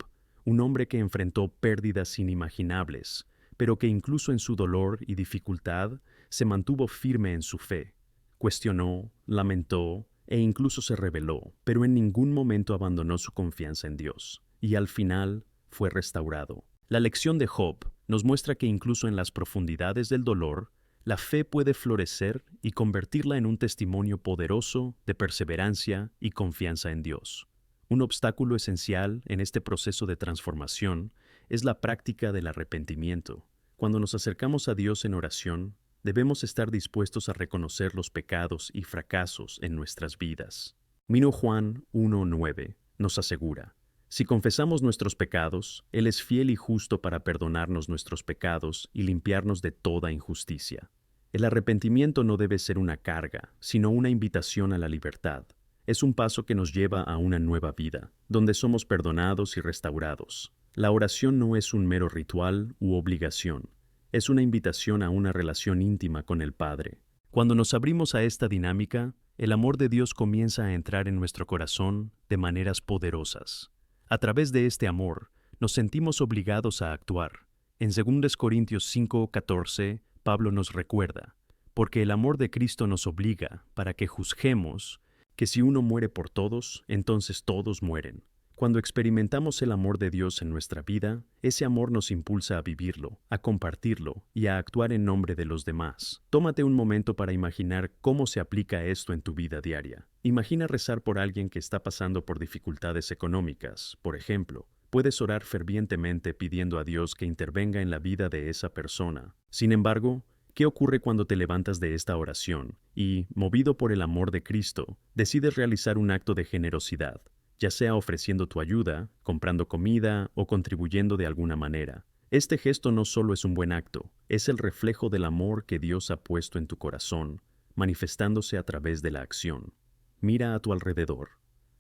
un hombre que enfrentó pérdidas inimaginables, pero que incluso en su dolor y dificultad se mantuvo firme en su fe. Cuestionó, lamentó e incluso se rebeló, pero en ningún momento abandonó su confianza en Dios, y al final fue restaurado. La lección de Job nos muestra que incluso en las profundidades del dolor, la fe puede florecer y convertirla en un testimonio poderoso de perseverancia y confianza en Dios. Un obstáculo esencial en este proceso de transformación es la práctica del arrepentimiento. Cuando nos acercamos a Dios en oración, debemos estar dispuestos a reconocer los pecados y fracasos en nuestras vidas. Juan 1:9 nos asegura, si confesamos nuestros pecados, Él es fiel y justo para perdonarnos nuestros pecados y limpiarnos de toda injusticia. El arrepentimiento no debe ser una carga, sino una invitación a la libertad. Es un paso que nos lleva a una nueva vida, donde somos perdonados y restaurados. La oración no es un mero ritual u obligación. Es una invitación a una relación íntima con el Padre. Cuando nos abrimos a esta dinámica, el amor de Dios comienza a entrar en nuestro corazón de maneras poderosas. A través de este amor, nos sentimos obligados a actuar. En 2 Corintios 5:14, Pablo nos recuerda, porque el amor de Cristo nos obliga para que juzguemos que si uno muere por todos, entonces todos mueren. Cuando experimentamos el amor de Dios en nuestra vida, ese amor nos impulsa a vivirlo, a compartirlo y a actuar en nombre de los demás. Tómate un momento para imaginar cómo se aplica esto en tu vida diaria. Imagina rezar por alguien que está pasando por dificultades económicas, por ejemplo. Puedes orar fervientemente pidiendo a Dios que intervenga en la vida de esa persona. Sin embargo, ¿qué ocurre cuando te levantas de esta oración y, movido por el amor de Cristo, decides realizar un acto de generosidad? Ya sea ofreciendo tu ayuda, comprando comida o contribuyendo de alguna manera. Este gesto no solo es un buen acto, es el reflejo del amor que Dios ha puesto en tu corazón, manifestándose a través de la acción. Mira a tu alrededor.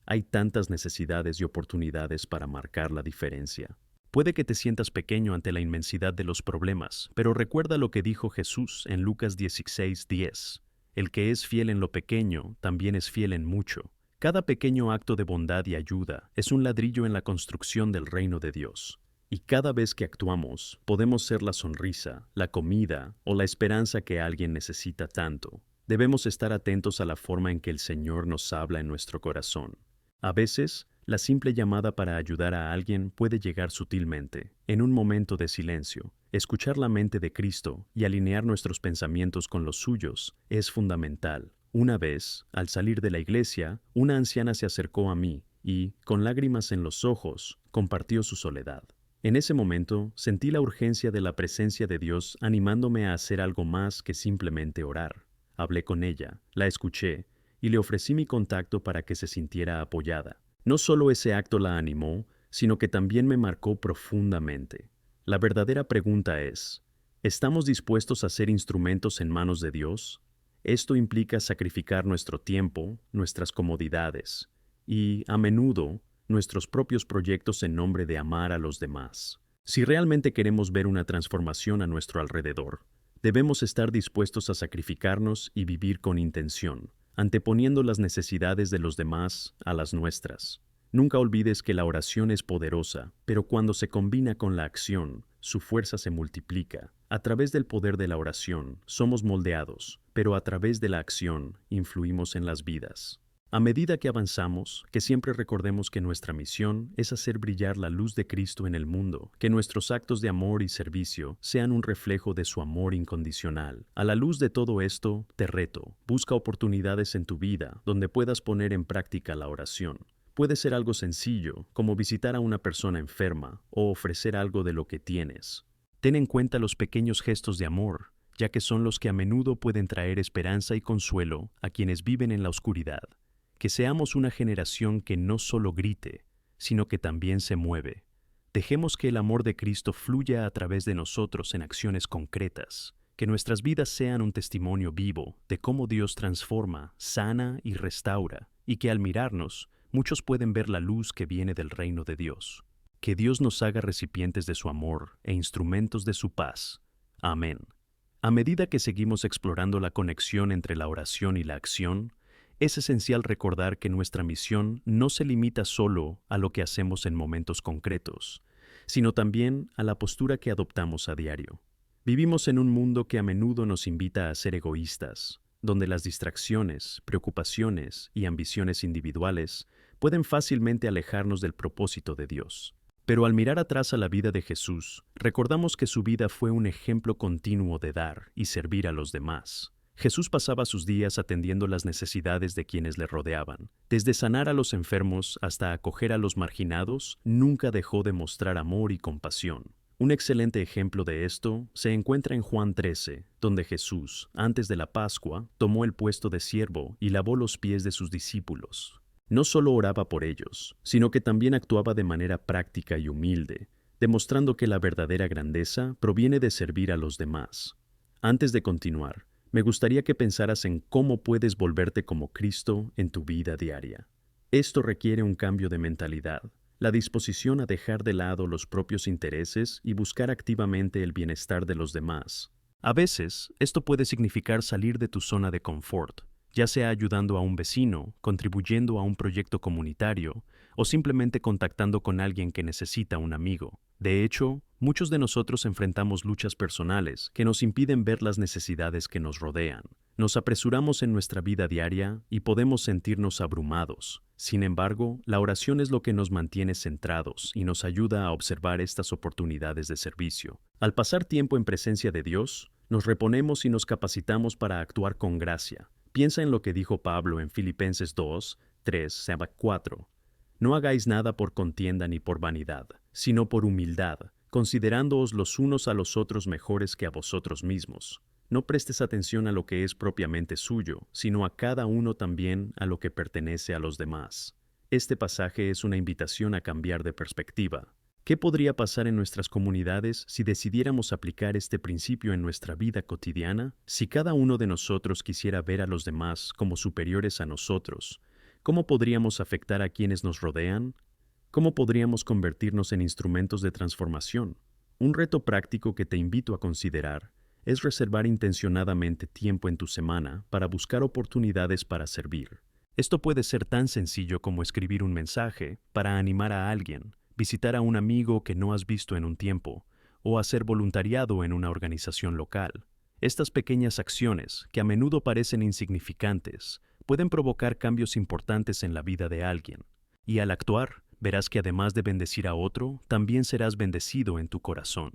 Hay tantas necesidades y oportunidades para marcar la diferencia. Puede que te sientas pequeño ante la inmensidad de los problemas, pero recuerda lo que dijo Jesús en Lucas 16:10. El que es fiel en lo pequeño, también es fiel en mucho. Cada pequeño acto de bondad y ayuda es un ladrillo en la construcción del reino de Dios. Y cada vez que actuamos, podemos ser la sonrisa, la comida o la esperanza que alguien necesita tanto. Debemos estar atentos a la forma en que el Señor nos habla en nuestro corazón. A veces, la simple llamada para ayudar a alguien puede llegar sutilmente, en un momento de silencio. Escuchar la mente de Cristo y alinear nuestros pensamientos con los suyos es fundamental. Una vez, al salir de la iglesia, una anciana se acercó a mí y, con lágrimas en los ojos, compartió su soledad. En ese momento, sentí la urgencia de la presencia de Dios animándome a hacer algo más que simplemente orar. Hablé con ella, la escuché y le ofrecí mi contacto para que se sintiera apoyada. No solo ese acto la animó, sino que también me marcó profundamente. La verdadera pregunta es, ¿estamos dispuestos a ser instrumentos en manos de Dios? Esto implica sacrificar nuestro tiempo, nuestras comodidades y, a menudo, nuestros propios proyectos en nombre de amar a los demás. Si realmente queremos ver una transformación a nuestro alrededor, debemos estar dispuestos a sacrificarnos y vivir con intención, anteponiendo las necesidades de los demás a las nuestras. Nunca olvides que la oración es poderosa, pero cuando se combina con la acción, su fuerza se multiplica. A través del poder de la oración, somos moldeados, pero a través de la acción, influimos en las vidas. A medida que avanzamos, que siempre recordemos que nuestra misión es hacer brillar la luz de Cristo en el mundo, que nuestros actos de amor y servicio sean un reflejo de su amor incondicional. A la luz de todo esto, te reto, busca oportunidades en tu vida donde puedas poner en práctica la oración. Puede ser algo sencillo, como visitar a una persona enferma o ofrecer algo de lo que tienes. Ten en cuenta los pequeños gestos de amor, ya que son los que a menudo pueden traer esperanza y consuelo a quienes viven en la oscuridad. Que seamos una generación que no solo grite, sino que también se mueve. Dejemos que el amor de Cristo fluya a través de nosotros en acciones concretas. Que nuestras vidas sean un testimonio vivo de cómo Dios transforma, sana y restaura, y que al mirarnos, muchos pueden ver la luz que viene del reino de Dios. Que Dios nos haga recipientes de su amor e instrumentos de su paz. Amén. A medida que seguimos explorando la conexión entre la oración y la acción, es esencial recordar que nuestra misión no se limita solo a lo que hacemos en momentos concretos, sino también a la postura que adoptamos a diario. Vivimos en un mundo que a menudo nos invita a ser egoístas, donde las distracciones, preocupaciones y ambiciones individuales pueden fácilmente alejarnos del propósito de Dios. Pero al mirar atrás a la vida de Jesús, recordamos que su vida fue un ejemplo continuo de dar y servir a los demás. Jesús pasaba sus días atendiendo las necesidades de quienes le rodeaban. Desde sanar a los enfermos hasta acoger a los marginados, nunca dejó de mostrar amor y compasión. Un excelente ejemplo de esto se encuentra en Juan 13, donde Jesús, antes de la Pascua, tomó el puesto de siervo y lavó los pies de sus discípulos. No solo oraba por ellos, sino que también actuaba de manera práctica y humilde, demostrando que la verdadera grandeza proviene de servir a los demás. Antes de continuar, me gustaría que pensaras en cómo puedes volverte como Cristo en tu vida diaria. Esto requiere un cambio de mentalidad, la disposición a dejar de lado los propios intereses y buscar activamente el bienestar de los demás. A veces, esto puede significar salir de tu zona de confort, ya sea ayudando a un vecino, contribuyendo a un proyecto comunitario o simplemente contactando con alguien que necesita un amigo. De hecho, muchos de nosotros enfrentamos luchas personales que nos impiden ver las necesidades que nos rodean. Nos apresuramos en nuestra vida diaria y podemos sentirnos abrumados. Sin embargo, la oración es lo que nos mantiene centrados y nos ayuda a observar estas oportunidades de servicio. Al pasar tiempo en presencia de Dios, nos reponemos y nos capacitamos para actuar con gracia. Piensa en lo que dijo Pablo en Filipenses 2, 3, 4. No hagáis nada por contienda ni por vanidad, sino por humildad, considerándoos los unos a los otros mejores que a vosotros mismos. No prestes atención a lo que es propiamente suyo, sino a cada uno también a lo que pertenece a los demás. Este pasaje es una invitación a cambiar de perspectiva. ¿Qué podría pasar en nuestras comunidades si decidiéramos aplicar este principio en nuestra vida cotidiana? Si cada uno de nosotros quisiera ver a los demás como superiores a nosotros, ¿cómo podríamos afectar a quienes nos rodean? ¿Cómo podríamos convertirnos en instrumentos de transformación? Un reto práctico que te invito a considerar es reservar intencionadamente tiempo en tu semana para buscar oportunidades para servir. Esto puede ser tan sencillo como escribir un mensaje para animar a alguien, visitar a un amigo que no has visto en un tiempo, o hacer voluntariado en una organización local. Estas pequeñas acciones, que a menudo parecen insignificantes, pueden provocar cambios importantes en la vida de alguien. Y al actuar, verás que además de bendecir a otro, también serás bendecido en tu corazón.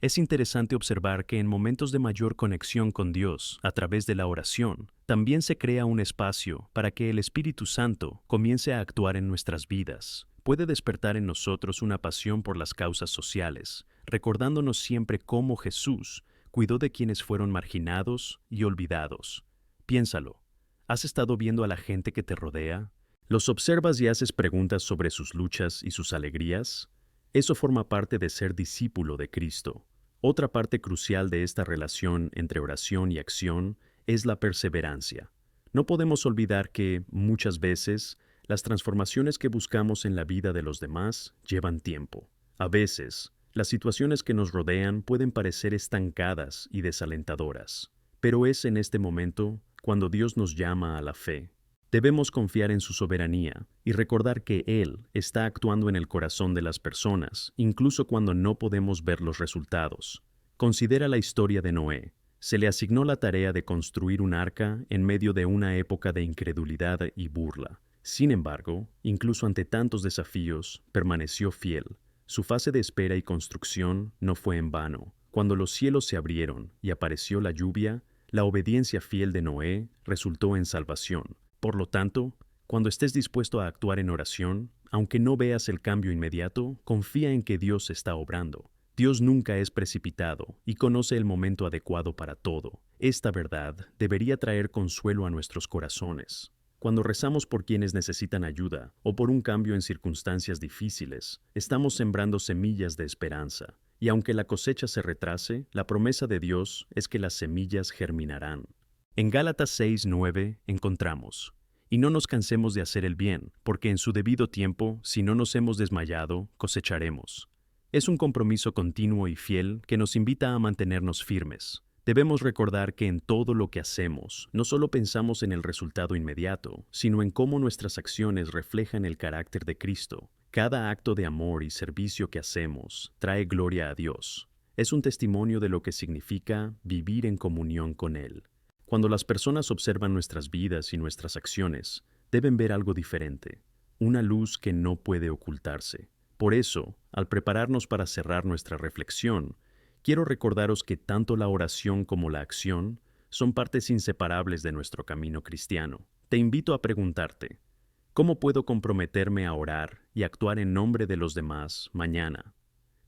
Es interesante observar que en momentos de mayor conexión con Dios, a través de la oración, también se crea un espacio para que el Espíritu Santo comience a actuar en nuestras vidas. Puede despertar en nosotros una pasión por las causas sociales, recordándonos siempre cómo Jesús cuidó de quienes fueron marginados y olvidados. Piénsalo, ¿has estado viendo a la gente que te rodea? ¿Los observas y haces preguntas sobre sus luchas y sus alegrías? Eso forma parte de ser discípulo de Cristo. Otra parte crucial de esta relación entre oración y acción es la perseverancia. No podemos olvidar que, muchas veces, las transformaciones que buscamos en la vida de los demás llevan tiempo. A veces, las situaciones que nos rodean pueden parecer estancadas y desalentadoras, pero es en este momento cuando Dios nos llama a la fe. Debemos confiar en su soberanía y recordar que Él está actuando en el corazón de las personas, incluso cuando no podemos ver los resultados. Considera la historia de Noé. Se le asignó la tarea de construir un arca en medio de una época de incredulidad y burla. Sin embargo, incluso ante tantos desafíos, permaneció fiel. Su fase de espera y construcción no fue en vano. Cuando los cielos se abrieron y apareció la lluvia, la obediencia fiel de Noé resultó en salvación. Por lo tanto, cuando estés dispuesto a actuar en oración, aunque no veas el cambio inmediato, confía en que Dios está obrando. Dios nunca es precipitado y conoce el momento adecuado para todo. Esta verdad debería traer consuelo a nuestros corazones. Cuando rezamos por quienes necesitan ayuda o por un cambio en circunstancias difíciles, estamos sembrando semillas de esperanza. Y aunque la cosecha se retrase, la promesa de Dios es que las semillas germinarán. En Gálatas 6:9 encontramos: y no nos cansemos de hacer el bien, porque en su debido tiempo, si no nos hemos desmayado, cosecharemos. Es un compromiso continuo y fiel que nos invita a mantenernos firmes. Debemos recordar que en todo lo que hacemos, no solo pensamos en el resultado inmediato, sino en cómo nuestras acciones reflejan el carácter de Cristo. Cada acto de amor y servicio que hacemos trae gloria a Dios. Es un testimonio de lo que significa vivir en comunión con Él. Cuando las personas observan nuestras vidas y nuestras acciones, deben ver algo diferente, una luz que no puede ocultarse. Por eso, al prepararnos para cerrar nuestra reflexión, quiero recordaros que tanto la oración como la acción son partes inseparables de nuestro camino cristiano. Te invito a preguntarte, ¿cómo puedo comprometerme a orar y actuar en nombre de los demás mañana?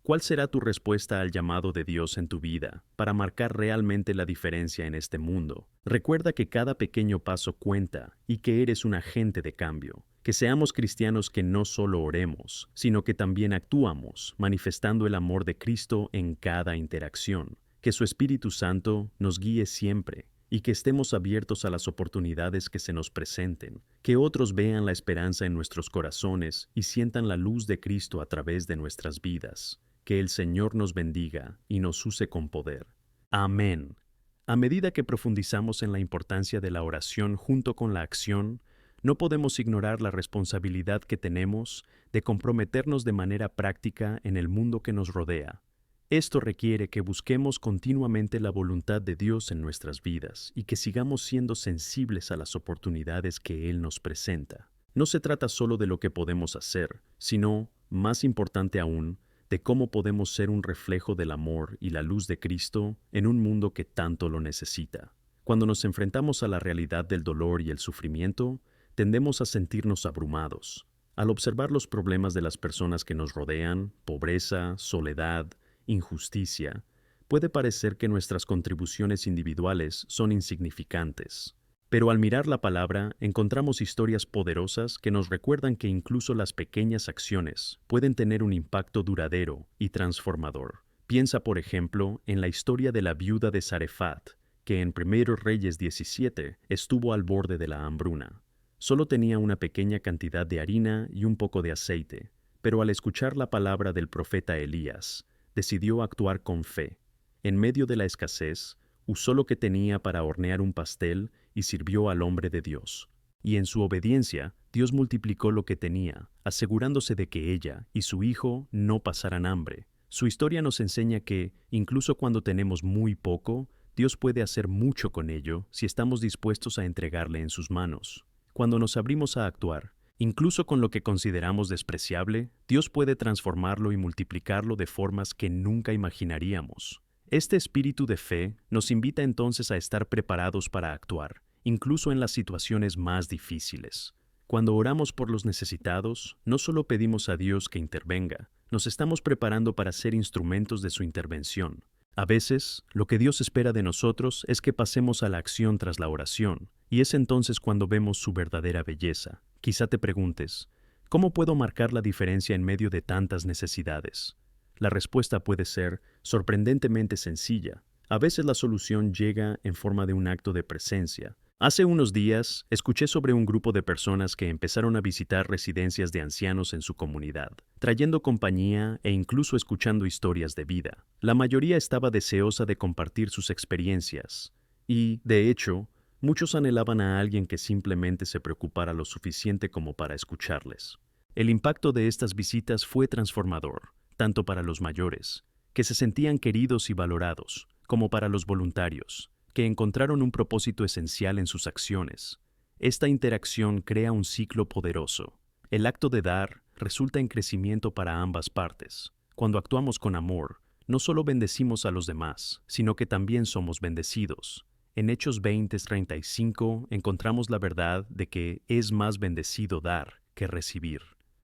¿Cuál será tu respuesta al llamado de Dios en tu vida para marcar realmente la diferencia en este mundo? Recuerda que cada pequeño paso cuenta y que eres un agente de cambio. Que seamos cristianos que no solo oremos, sino que también actuamos, manifestando el amor de Cristo en cada interacción. Que su Espíritu Santo nos guíe siempre y que estemos abiertos a las oportunidades que se nos presenten. Que otros vean la esperanza en nuestros corazones y sientan la luz de Cristo a través de nuestras vidas. Que el Señor nos bendiga y nos use con poder. Amén. A medida que profundizamos en la importancia de la oración junto con la acción, no podemos ignorar la responsabilidad que tenemos de comprometernos de manera práctica en el mundo que nos rodea. Esto requiere que busquemos continuamente la voluntad de Dios en nuestras vidas y que sigamos siendo sensibles a las oportunidades que Él nos presenta. No se trata solo de lo que podemos hacer, sino, más importante aún, de cómo podemos ser un reflejo del amor y la luz de Cristo en un mundo que tanto lo necesita. Cuando nos enfrentamos a la realidad del dolor y el sufrimiento, tendemos a sentirnos abrumados. Al observar los problemas de las personas que nos rodean, pobreza, soledad, injusticia, puede parecer que nuestras contribuciones individuales son insignificantes. Pero al mirar la palabra, encontramos historias poderosas que nos recuerdan que incluso las pequeñas acciones pueden tener un impacto duradero y transformador. Piensa, por ejemplo, en la historia de la viuda de Zarefat, que en 1 Reyes 17 estuvo al borde de la hambruna. Solo tenía una pequeña cantidad de harina y un poco de aceite, pero al escuchar la palabra del profeta Elías, decidió actuar con fe. En medio de la escasez, usó lo que tenía para hornear un pastel y sirvió al hombre de Dios. Y en su obediencia, Dios multiplicó lo que tenía, asegurándose de que ella y su hijo no pasaran hambre. Su historia nos enseña que, incluso cuando tenemos muy poco, Dios puede hacer mucho con ello si estamos dispuestos a entregarle en sus manos. Cuando nos abrimos a actuar, Incluso con lo que consideramos despreciable, Dios puede transformarlo y multiplicarlo de formas que nunca imaginaríamos. Este espíritu de fe nos invita entonces a estar preparados para actuar, incluso en las situaciones más difíciles. Cuando oramos por los necesitados, no solo pedimos a Dios que intervenga, nos estamos preparando para ser instrumentos de su intervención. A veces, lo que Dios espera de nosotros es que pasemos a la acción tras la oración, y es entonces cuando vemos su verdadera belleza. Quizá te preguntes, ¿cómo puedo marcar la diferencia en medio de tantas necesidades? La respuesta puede ser sorprendentemente sencilla. A veces la solución llega en forma de un acto de presencia. Hace unos días, escuché sobre un grupo de personas que empezaron a visitar residencias de ancianos en su comunidad, trayendo compañía e incluso escuchando historias de vida. La mayoría estaba deseosa de compartir sus experiencias y, de hecho, muchos anhelaban a alguien que simplemente se preocupara lo suficiente como para escucharles. El impacto de estas visitas fue transformador, tanto para los mayores, que se sentían queridos y valorados, como para los voluntarios, que encontraron un propósito esencial en sus acciones. Esta interacción crea un ciclo poderoso. El acto de dar resulta en crecimiento para ambas partes. Cuando actuamos con amor, no solo bendecimos a los demás, sino que también somos bendecidos. En Hechos 20:35 encontramos la verdad de que es más bendecido dar que recibir.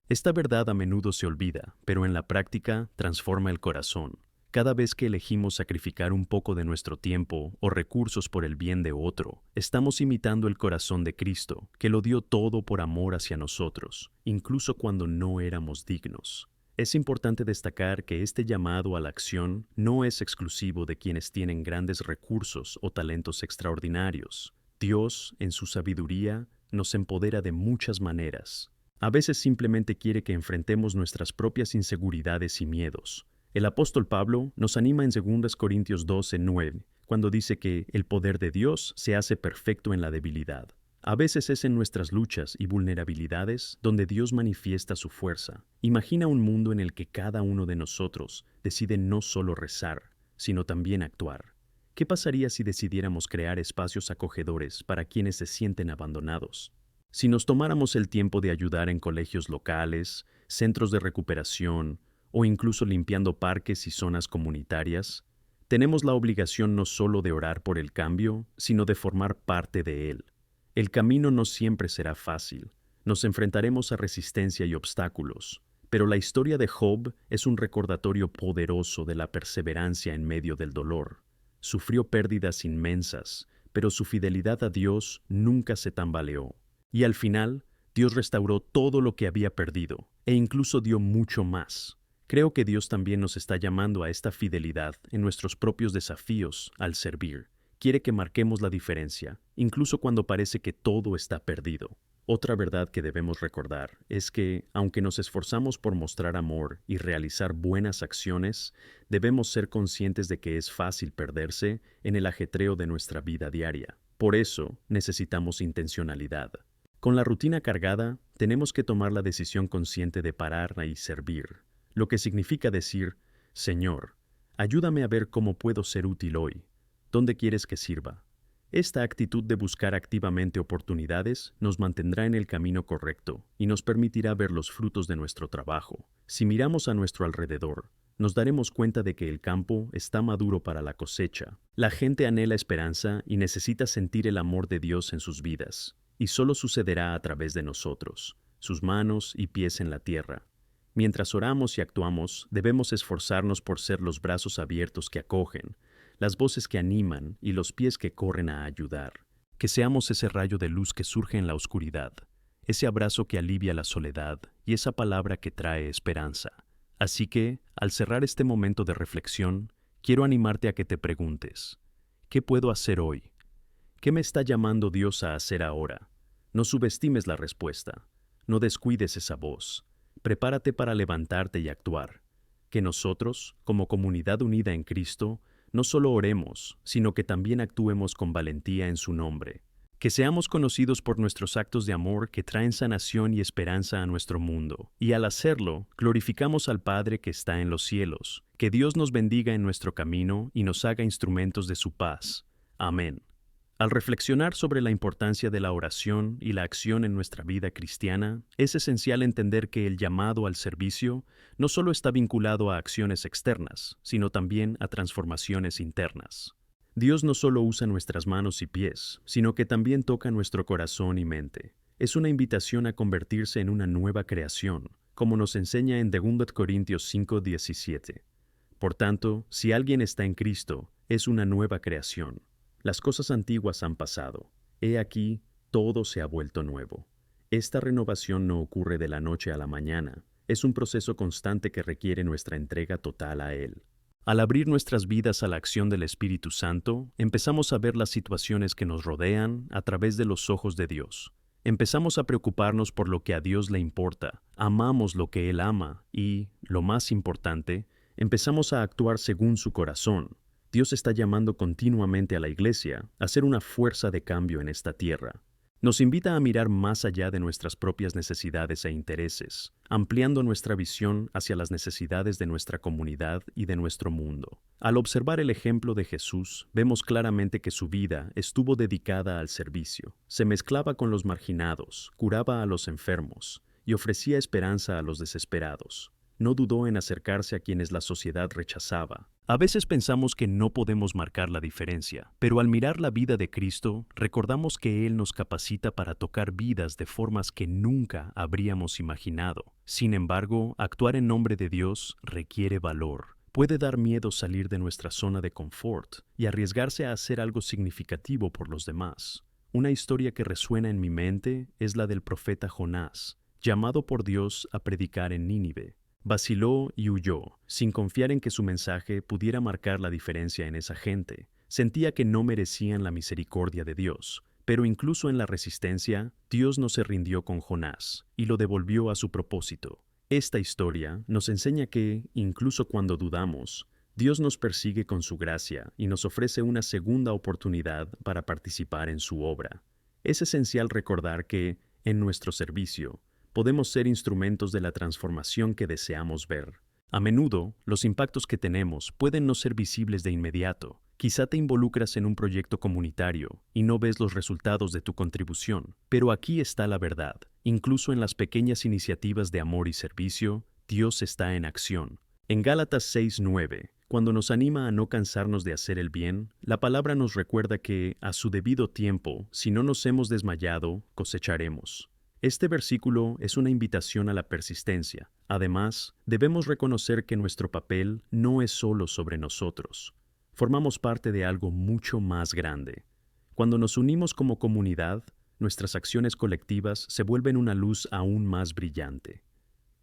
Esta verdad a menudo se olvida, pero en la práctica transforma el corazón. Cada vez que elegimos sacrificar un poco de nuestro tiempo o recursos por el bien de otro, estamos imitando el corazón de Cristo, que lo dio todo por amor hacia nosotros, incluso cuando no éramos dignos. Es importante destacar que este llamado a la acción no es exclusivo de quienes tienen grandes recursos o talentos extraordinarios. Dios, en su sabiduría, nos empodera de muchas maneras. A veces simplemente quiere que enfrentemos nuestras propias inseguridades y miedos. El apóstol Pablo nos anima en 2 Corintios 12:9, cuando dice que el poder de Dios se hace perfecto en la debilidad. A veces es en nuestras luchas y vulnerabilidades donde Dios manifiesta su fuerza. Imagina un mundo en el que cada uno de nosotros decide no solo rezar, sino también actuar. ¿Qué pasaría si decidiéramos crear espacios acogedores para quienes se sienten abandonados? Si nos tomáramos el tiempo de ayudar en colegios locales, centros de recuperación, o incluso limpiando parques y zonas comunitarias, tenemos la obligación no solo de orar por el cambio, sino de formar parte de él. El camino no siempre será fácil, nos enfrentaremos a resistencia y obstáculos, pero la historia de Job es un recordatorio poderoso de la perseverancia en medio del dolor. Sufrió pérdidas inmensas, pero su fidelidad a Dios nunca se tambaleó. Y al final, Dios restauró todo lo que había perdido, e incluso dio mucho más. Creo que Dios también nos está llamando a esta fidelidad en nuestros propios desafíos al servir. Quiere que marquemos la diferencia, incluso cuando parece que todo está perdido. Otra verdad que debemos recordar es que, aunque nos esforzamos por mostrar amor y realizar buenas acciones, debemos ser conscientes de que es fácil perderse en el ajetreo de nuestra vida diaria. Por eso, necesitamos intencionalidad. Con la rutina cargada, tenemos que tomar la decisión consciente de parar y servir. Lo que significa decir, Señor, ayúdame a ver cómo puedo ser útil hoy. ¿Dónde quieres que sirva? Esta actitud de buscar activamente oportunidades nos mantendrá en el camino correcto y nos permitirá ver los frutos de nuestro trabajo. Si miramos a nuestro alrededor, nos daremos cuenta de que el campo está maduro para la cosecha. La gente anhela esperanza y necesita sentir el amor de Dios en sus vidas, y solo sucederá a través de nosotros, sus manos y pies en la tierra. Mientras oramos y actuamos, debemos esforzarnos por ser los brazos abiertos que acogen, las voces que animan y los pies que corren a ayudar. Que seamos ese rayo de luz que surge en la oscuridad, ese abrazo que alivia la soledad y esa palabra que trae esperanza. Así que, al cerrar este momento de reflexión, quiero animarte a que te preguntes, ¿qué puedo hacer hoy? ¿Qué me está llamando Dios a hacer ahora? No subestimes la respuesta, no descuides esa voz. Prepárate para levantarte y actuar. Que nosotros, como comunidad unida en Cristo, no solo oremos, sino que también actuemos con valentía en su nombre. Que seamos conocidos por nuestros actos de amor que traen sanación y esperanza a nuestro mundo. Y al hacerlo, glorificamos al Padre que está en los cielos. Que Dios nos bendiga en nuestro camino y nos haga instrumentos de su paz. Amén. Al reflexionar sobre la importancia de la oración y la acción en nuestra vida cristiana, es esencial entender que el llamado al servicio no solo está vinculado a acciones externas, sino también a transformaciones internas. Dios no solo usa nuestras manos y pies, sino que también toca nuestro corazón y mente. Es una invitación a convertirse en una nueva creación, como nos enseña en 2 Corintios 5:17. Por tanto, si alguien está en Cristo, es una nueva creación. Las cosas antiguas han pasado. He aquí, todo se ha vuelto nuevo. Esta renovación no ocurre de la noche a la mañana. Es un proceso constante que requiere nuestra entrega total a Él. Al abrir nuestras vidas a la acción del Espíritu Santo, empezamos a ver las situaciones que nos rodean a través de los ojos de Dios. Empezamos a preocuparnos por lo que a Dios le importa, amamos lo que Él ama y, lo más importante, empezamos a actuar según su corazón. Dios está llamando continuamente a la Iglesia a ser una fuerza de cambio en esta tierra. Nos invita a mirar más allá de nuestras propias necesidades e intereses, ampliando nuestra visión hacia las necesidades de nuestra comunidad y de nuestro mundo. Al observar el ejemplo de Jesús, vemos claramente que su vida estuvo dedicada al servicio. Se mezclaba con los marginados, curaba a los enfermos y ofrecía esperanza a los desesperados. No dudó en acercarse a quienes la sociedad rechazaba. A veces pensamos que no podemos marcar la diferencia, pero al mirar la vida de Cristo, recordamos que Él nos capacita para tocar vidas de formas que nunca habríamos imaginado. Sin embargo, actuar en nombre de Dios requiere valor. Puede dar miedo salir de nuestra zona de confort y arriesgarse a hacer algo significativo por los demás. Una historia que resuena en mi mente es la del profeta Jonás, llamado por Dios a predicar en Nínive. Vaciló y huyó, sin confiar en que su mensaje pudiera marcar la diferencia en esa gente. Sentía que no merecían la misericordia de Dios, pero incluso en la resistencia, Dios no se rindió con Jonás y lo devolvió a su propósito. Esta historia nos enseña que, incluso cuando dudamos, Dios nos persigue con su gracia y nos ofrece una segunda oportunidad para participar en su obra. Es esencial recordar que, en nuestro servicio, podemos ser instrumentos de la transformación que deseamos ver. A menudo, los impactos que tenemos pueden no ser visibles de inmediato. Quizá te involucras en un proyecto comunitario y no ves los resultados de tu contribución, pero aquí está la verdad. Incluso en las pequeñas iniciativas de amor y servicio, Dios está en acción. En Gálatas 6:9, cuando nos anima a no cansarnos de hacer el bien, la palabra nos recuerda que, a su debido tiempo, si no nos hemos desmayado, cosecharemos. Este versículo es una invitación a la persistencia. Además, debemos reconocer que nuestro papel no es solo sobre nosotros. Formamos parte de algo mucho más grande. Cuando nos unimos como comunidad, nuestras acciones colectivas se vuelven una luz aún más brillante.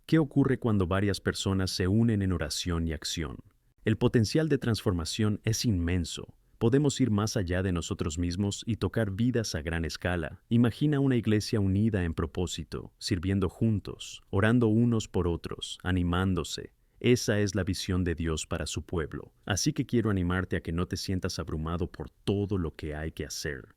¿Qué ocurre cuando varias personas se unen en oración y acción? El potencial de transformación es inmenso. Podemos ir más allá de nosotros mismos y tocar vidas a gran escala. Imagina una iglesia unida en propósito, sirviendo juntos, orando unos por otros, animándose. Esa es la visión de Dios para su pueblo. Así que quiero animarte a que no te sientas abrumado por todo lo que hay que hacer.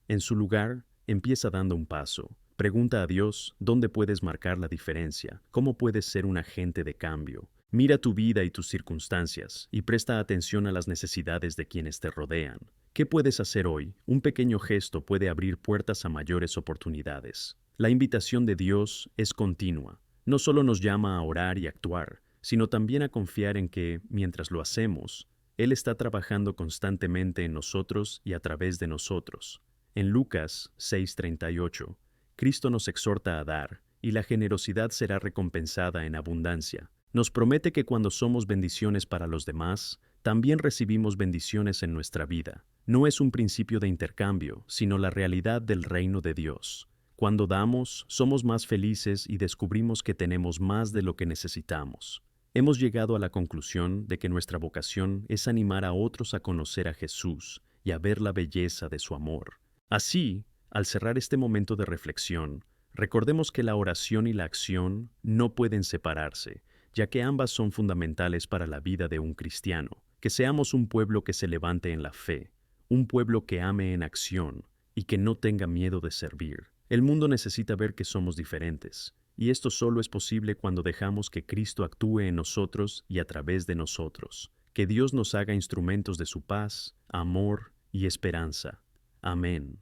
En su lugar, empieza dando un paso. Pregunta a Dios dónde puedes marcar la diferencia, cómo puedes ser un agente de cambio. Mira tu vida y tus circunstancias y presta atención a las necesidades de quienes te rodean. ¿Qué puedes hacer hoy? Un pequeño gesto puede abrir puertas a mayores oportunidades. La invitación de Dios es continua. No solo nos llama a orar y actuar, sino también a confiar en que, mientras lo hacemos, Él está trabajando constantemente en nosotros y a través de nosotros. En Lucas 6:38, Cristo nos exhorta a dar, y la generosidad será recompensada en abundancia. Nos promete que cuando somos bendiciones para los demás, también recibimos bendiciones en nuestra vida. No es un principio de intercambio, sino la realidad del reino de Dios. Cuando damos, somos más felices y descubrimos que tenemos más de lo que necesitamos. Hemos llegado a la conclusión de que nuestra vocación es animar a otros a conocer a Jesús y a ver la belleza de su amor. Así, al cerrar este momento de reflexión, recordemos que la oración y la acción no pueden separarse, ya que ambas son fundamentales para la vida de un cristiano. Que seamos un pueblo que se levante en la fe, un pueblo que ame en acción y que no tenga miedo de servir. El mundo necesita ver que somos diferentes, y esto solo es posible cuando dejamos que Cristo actúe en nosotros y a través de nosotros. Que Dios nos haga instrumentos de su paz, amor y esperanza. Amén.